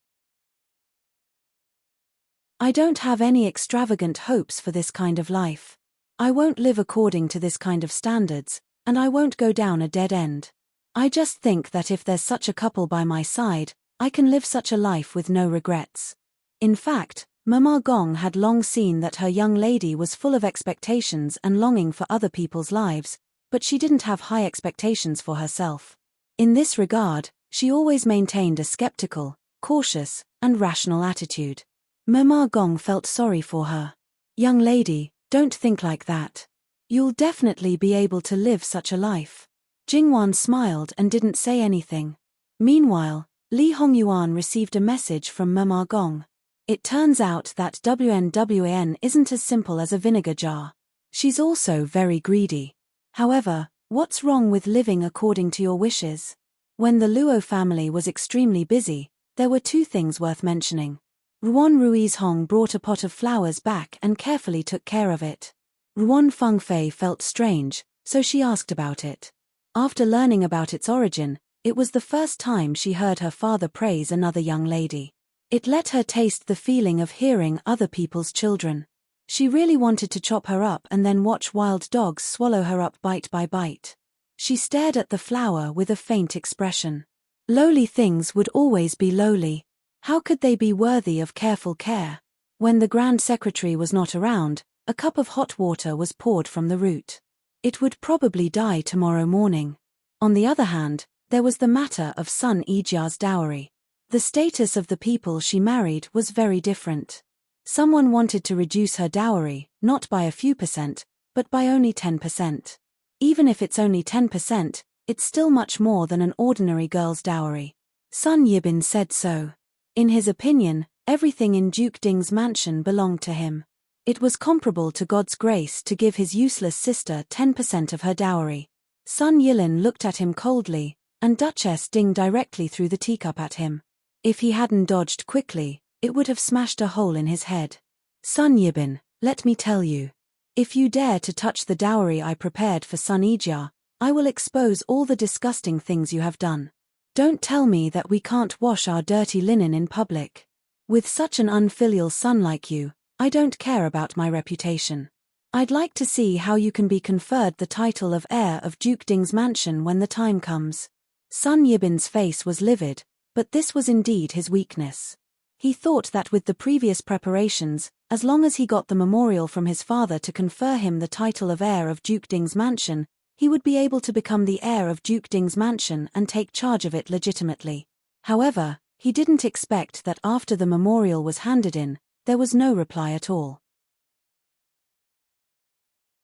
I don't have any extravagant hopes for this kind of life. I won't live according to this kind of standards, and I won't go down a dead end. I just think that if there's such a couple by my side, I can live such a life with no regrets. In fact, Mama Gong had long seen that her young lady was full of expectations and longing for other people's lives, but she didn't have high expectations for herself. In this regard, she always maintained a skeptical, cautious, and rational attitude. Mama Gong felt sorry for her. Young lady, don't think like that. You'll definitely be able to live such a life. Jingwan smiled and didn't say anything. Meanwhile, Li Hongyuan received a message from Mama Gong. It turns out that WNWAN isn't as simple as a vinegar jar. She's also very greedy. However, what's wrong with living according to your wishes? When the Luo family was extremely busy, there were two things worth mentioning. Ruan Ruizhong brought a pot of flowers back and carefully took care of it. Ruan Fengfei felt strange, so she asked about it. After learning about its origin, it was the first time she heard her father praise another young lady. It let her taste the feeling of hearing other people's children. She really wanted to chop her up and then watch wild dogs swallow her up bite by bite. She stared at the flower with a faint expression. Lowly things would always be lowly. How could they be worthy of careful care? When the Grand Secretary was not around, a cup of hot water was poured from the root. It would probably die tomorrow morning. On the other hand, there was the matter of Sun Yijia's dowry. The status of the people she married was very different. Someone wanted to reduce her dowry, not by a few percent, but by only 10%. Even if it's only 10%, it's still much more than an ordinary girl's dowry. Sun Yibin said so. In his opinion, everything in Duke Ding's mansion belonged to him. It was comparable to God's grace to give his useless sister 10% of her dowry. Sun Yilin looked at him coldly, and Duchess Ding directly threw the teacup at him. If he hadn't dodged quickly, it would have smashed a hole in his head. Sun Yibin, let me tell you. If you dare to touch the dowry I prepared for Sun Yijia, I will expose all the disgusting things you have done. Don't tell me that we can't wash our dirty linen in public. With such an unfilial son like you, I don't care about my reputation. I'd like to see how you can be conferred the title of heir of Duke Ding's mansion when the time comes. Sun Yibin's face was livid, but this was indeed his weakness. He thought that with the previous preparations, as long as he got the memorial from his father to confer him the title of heir of Duke Ding's mansion, he would be able to become the heir of Duke Ding's mansion and take charge of it legitimately. However, he didn't expect that after the memorial was handed in, there was no reply at all.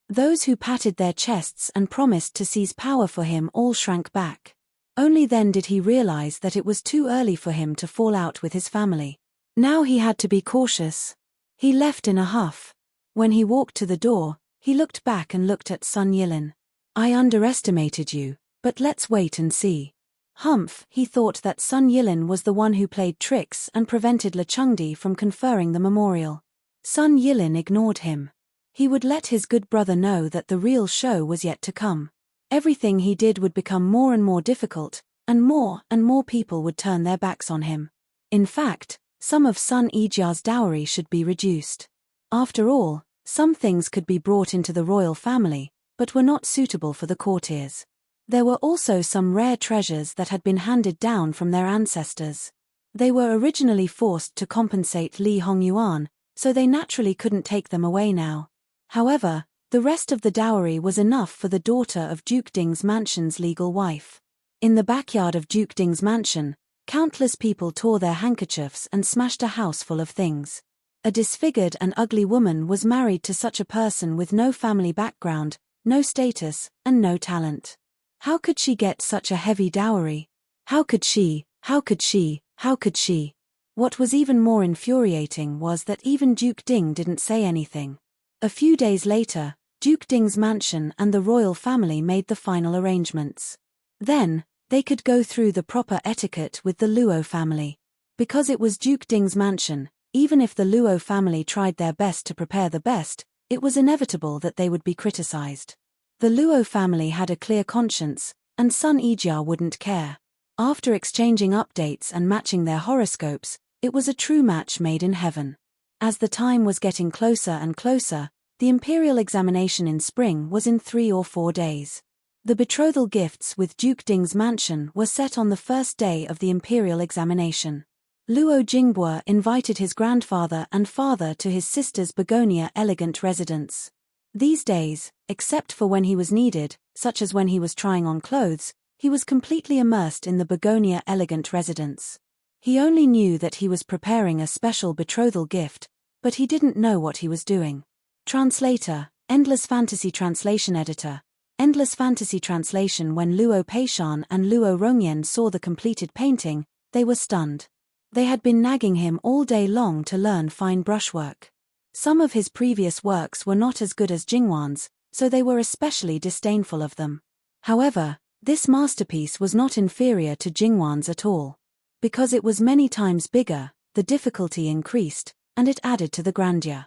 Those who patted their chests and promised to seize power for him all shrank back. Only then did he realize that it was too early for him to fall out with his family. Now he had to be cautious. He left in a huff. When he walked to the door, he looked back and looked at Sun Yilin. I underestimated you, but let's wait and see. Humph, he thought that Sun Yilin was the one who played tricks and prevented Le Chengdi from conferring the memorial. Sun Yilin ignored him. He would let his good brother know that the real show was yet to come. Everything he did would become more and more difficult, and more people would turn their backs on him. In fact, some of Sun Yijia's dowry should be reduced. After all, some things could be brought into the royal family, but were not suitable for the courtiers. There were also some rare treasures that had been handed down from their ancestors. They were originally forced to compensate Li Hongyuan, so they naturally couldn't take them away now. However, the rest of the dowry was enough for the daughter of Duke Ding's mansion's legal wife. In the backyard of Duke Ding's mansion, countless people tore their handkerchiefs and smashed a house full of things. A disfigured and ugly woman was married to such a person with no family background, no status, and no talent. How could she get such a heavy dowry? How could she? What was even more infuriating was that even Duke Ding didn't say anything. A few days later, Duke Ding's mansion and the royal family made the final arrangements. Then, they could go through the proper etiquette with the Luo family. Because it was Duke Ding's mansion, even if the Luo family tried their best to prepare the best, it was inevitable that they would be criticized. The Luo family had a clear conscience, and Sun Yijia wouldn't care. After exchanging updates and matching their horoscopes, it was a true match made in heaven. As the time was getting closer and closer, the imperial examination in spring was in 3 or 4 days. The betrothal gifts with Duke Ding's mansion were set on the first day of the imperial examination. Luo Jingbo invited his grandfather and father to his sister's Begonia elegant residence. These days, except for when he was needed, such as when he was trying on clothes, he was completely immersed in the Begonia elegant residence. He only knew that he was preparing a special betrothal gift, but he didn't know what he was doing. Translator, Endless Fantasy Translation Editor. Endless Fantasy Translation. When Luo Peishan and Luo Rongyan saw the completed painting, they were stunned. They had been nagging him all day long to learn fine brushwork. Some of his previous works were not as good as Jingwan's, so they were especially disdainful of them. However, this masterpiece was not inferior to Jingwan's at all. Because it was many times bigger, the difficulty increased, and it added to the grandeur.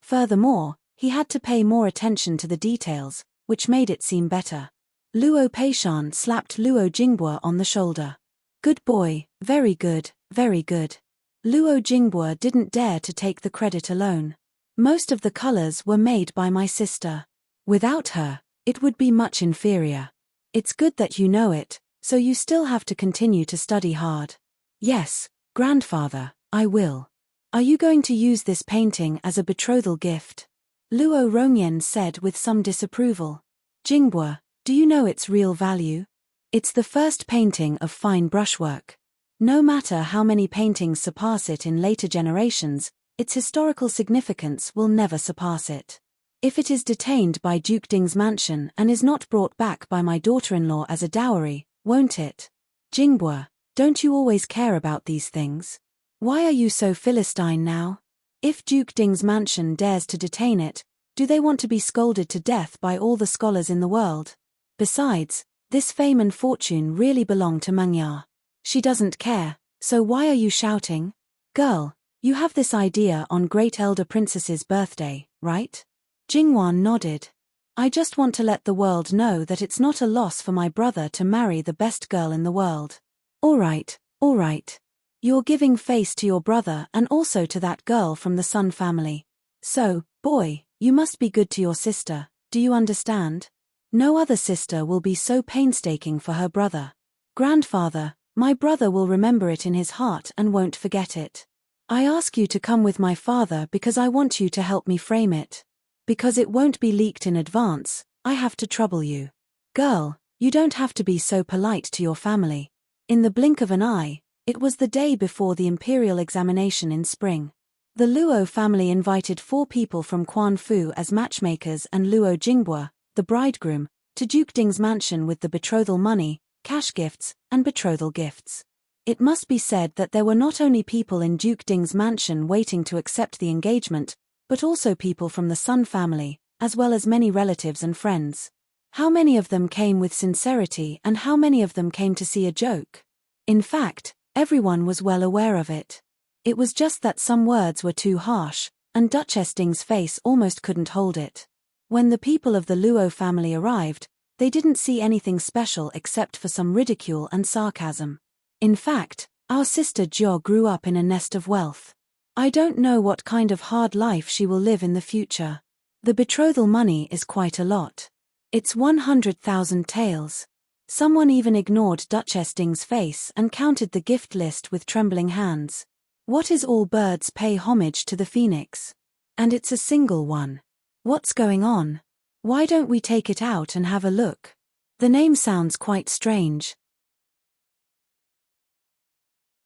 Furthermore, he had to pay more attention to the details, which made it seem better. Luo Peishan slapped Luo Jingbo on the shoulder. Good boy, very good, very good. Luo Jingbo didn't dare to take the credit alone. Most of the colors were made by my sister. Without her, it would be much inferior. It's good that you know it, so you still have to continue to study hard. Yes, grandfather, I will. Are you going to use this painting as a betrothal gift? Luo Rongyan said with some disapproval. Jingbo, do you know its real value? It's the first painting of fine brushwork. No matter how many paintings surpass it in later generations, its historical significance will never surpass it. If it is detained by Duke Ding's mansion and is not brought back by my daughter-in-law as a dowry, won't it? Jingbo, don't you always care about these things? Why are you so Philistine now? If Duke Ding's mansion dares to detain it, do they want to be scolded to death by all the scholars in the world? Besides, this fame and fortune really belong to Mangya. She doesn't care, so why are you shouting? Girl, you have this idea on Great Elder Princess's birthday, right? Jingwan nodded. I just want to let the world know that it's not a loss for my brother to marry the best girl in the world. All right, all right. You're giving face to your brother and also to that girl from the Sun family. So, boy, you must be good to your sister, do you understand? No other sister will be so painstaking for her brother. Grandfather, my brother will remember it in his heart and won't forget it. I ask you to come with my father because I want you to help me frame it. Because it won't be leaked in advance, I have to trouble you. Girl, you don't have to be so polite to your family. In the blink of an eye, it was the day before the imperial examination in spring. The Luo family invited 4 people from Quan Fu as matchmakers and Luo Jingbo, the bridegroom, to Duke Ding's mansion with the betrothal money, cash gifts, and betrothal gifts. It must be said that there were not only people in Duke Ding's mansion waiting to accept the engagement, but also people from the Sun family, as well as many relatives and friends. How many of them came with sincerity and how many of them came to see a joke? In fact, everyone was well aware of it. It was just that some words were too harsh, and Duchess Ding's face almost couldn't hold it. When the people of the Luo family arrived, they didn't see anything special except for some ridicule and sarcasm. In fact, our sister Jo grew up in a nest of wealth. I don't know what kind of hard life she will live in the future. The betrothal money is quite a lot. It's 100,000 taels. Someone even ignored Duchess Ding's face and counted the gift list with trembling hands. What is all birds pay homage to the phoenix? And it's a single one. What's going on? Why don't we take it out and have a look? The name sounds quite strange.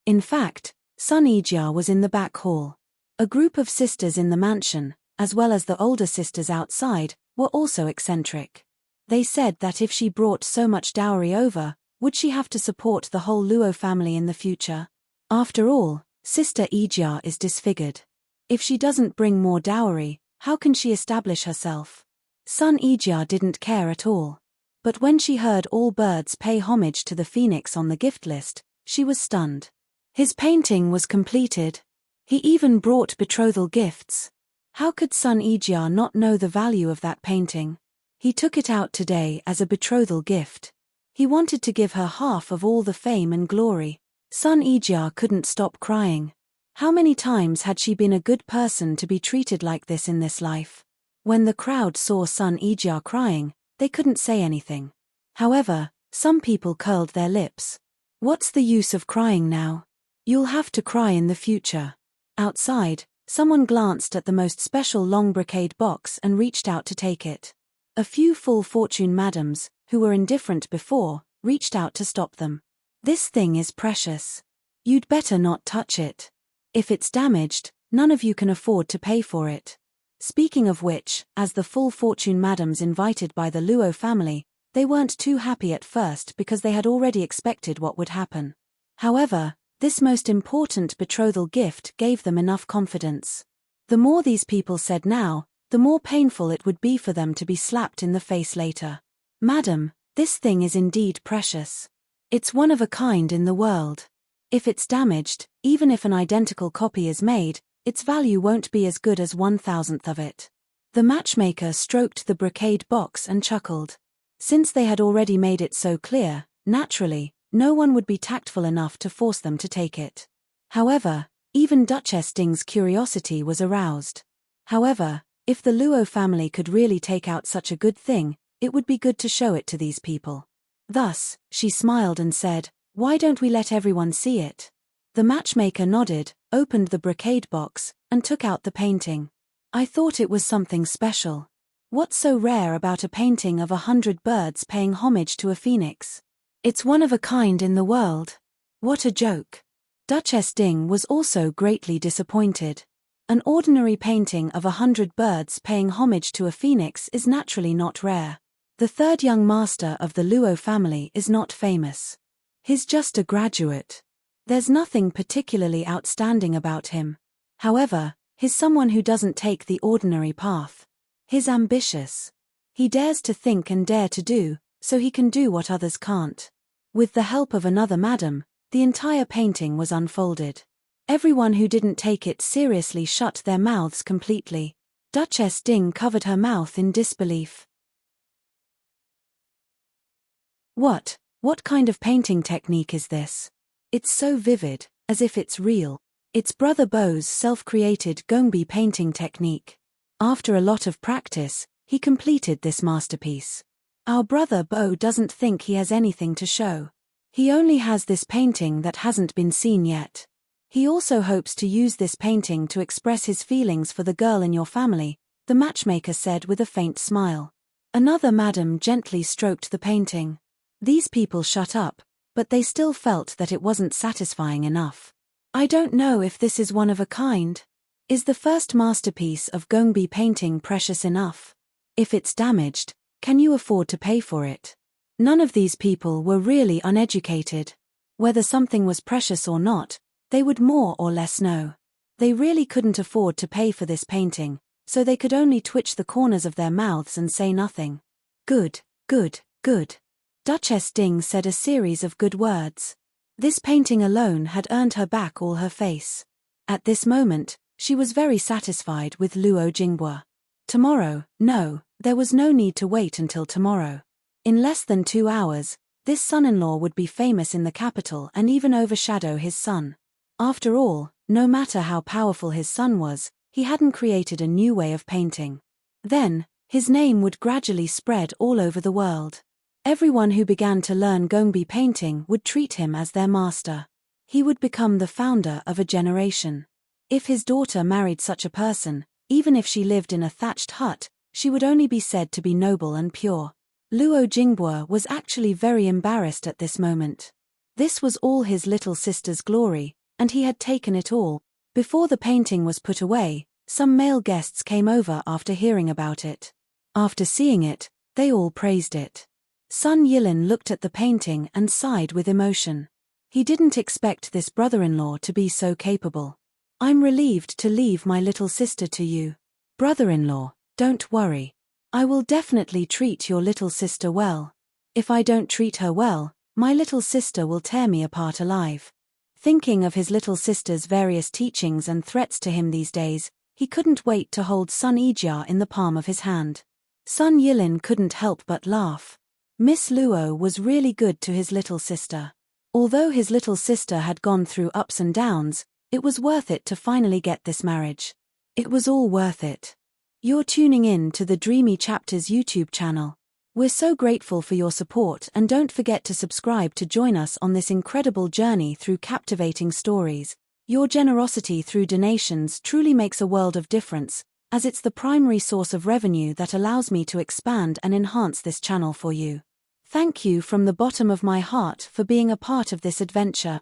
In fact, Sun Yijia was in the back hall. A group of sisters in the mansion, as well as the older sisters outside, were also eccentric. They said that if she brought so much dowry over, would she have to support the whole Luo family in the future? After all, Sister Yijia is disfigured. If she doesn't bring more dowry, how can she establish herself? Sun Yijia didn't care at all. But when she heard all birds pay homage to the phoenix on the gift list, she was stunned. His painting was completed. He even brought betrothal gifts. How could Sun Yijia not know the value of that painting? He took it out today as a betrothal gift. He wanted to give her half of all the fame and glory. Sun Ijia couldn't stop crying. How many times had she been a good person to be treated like this in this life? When the crowd saw Sun Ijia crying, they couldn't say anything. However, some people curled their lips. What's the use of crying now? You'll have to cry in the future. Outside, someone glanced at the most special long brocade box and reached out to take it. A few full fortune madams, who were indifferent before, reached out to stop them. This thing is precious. You'd better not touch it. If it's damaged, none of you can afford to pay for it. Speaking of which, as the full fortune madams invited by the Luo family, they weren't too happy at first because they had already expected what would happen. However, this most important betrothal gift gave them enough confidence. The more these people said now, the more painful it would be for them to be slapped in the face later. Madam, this thing is indeed precious. It's one of a kind in the world. If it's damaged, even if an identical copy is made, its value won't be as good as 1/1000th of it. The matchmaker stroked the brocade box and chuckled. Since they had already made it so clear, naturally, no one would be tactful enough to force them to take it. However, even Duchess Ding's curiosity was aroused. However, if the Luo family could really take out such a good thing, it would be good to show it to these people. Thus, she smiled and said, "Why don't we let everyone see it?" The matchmaker nodded, opened the brocade box, and took out the painting. "I thought it was something special. What's so rare about a painting of 100 birds paying homage to a phoenix? It's one of a kind in the world. What a joke." Duchess Ding was also greatly disappointed. An ordinary painting of 100 birds paying homage to a phoenix is naturally not rare. The third young master of the Luo family is not famous. He's just a graduate. There's nothing particularly outstanding about him. However, he's someone who doesn't take the ordinary path. He's ambitious. He dares to think and dare to do, so he can do what others can't. With the help of another madam, the entire painting was unfolded. Everyone who didn't take it seriously shut their mouths completely. Duchess Ding covered her mouth in disbelief. What kind of painting technique is this? It's so vivid, as if it's real. It's Brother Bo's self-created Gongbi painting technique. After a lot of practice, he completed this masterpiece. Our Brother Bo doesn't think he has anything to show. He only has this painting that hasn't been seen yet. He also hopes to use this painting to express his feelings for the girl in your family, the matchmaker said with a faint smile. Another madam gently stroked the painting. These people shut up, but they still felt that it wasn't satisfying enough. "I don't know if this is one of a kind. Is the first masterpiece of Gongbi painting precious enough? If it's damaged, can you afford to pay for it?" None of these people were really uneducated. Whether something was precious or not, they would more or less know. They really couldn't afford to pay for this painting, so they could only twitch the corners of their mouths and say nothing. "Good, good, good." Duchess Ding said a series of good words. This painting alone had earned her back all her face. At this moment, she was very satisfied with Luo Jinghua. Tomorrow, no, there was no need to wait until tomorrow. In less than 2 hours, this son-in-law would be famous in the capital and even overshadow his son. After all, no matter how powerful his son was, he hadn't created a new way of painting. Then, his name would gradually spread all over the world. Everyone who began to learn Gongbi painting would treat him as their master. He would become the founder of a generation. If his daughter married such a person, even if she lived in a thatched hut, she would only be said to be noble and pure. Luo Jinghua was actually very embarrassed at this moment. This was all his little sister's glory, and he had taken it all. Before the painting was put away, some male guests came over after hearing about it. After seeing it, they all praised it. Sun Yilin looked at the painting and sighed with emotion. He didn't expect this brother-in-law to be so capable. "I'm relieved to leave my little sister to you. Brother-in-law, don't worry. I will definitely treat your little sister well. If I don't treat her well, my little sister will tear me apart alive." Thinking of his little sister's various teachings and threats to him these days, he couldn't wait to hold Sun Ijia in the palm of his hand. Sun Yilin couldn't help but laugh. Miss Luo was really good to his little sister. Although his little sister had gone through ups and downs, it was worth it to finally get this marriage. It was all worth it. You're tuning in to the Dreamy Chapters YouTube channel. We're so grateful for your support, and don't forget to subscribe to join us on this incredible journey through captivating stories. Your generosity through donations truly makes a world of difference, as it's the primary source of revenue that allows me to expand and enhance this channel for you. Thank you from the bottom of my heart for being a part of this adventure.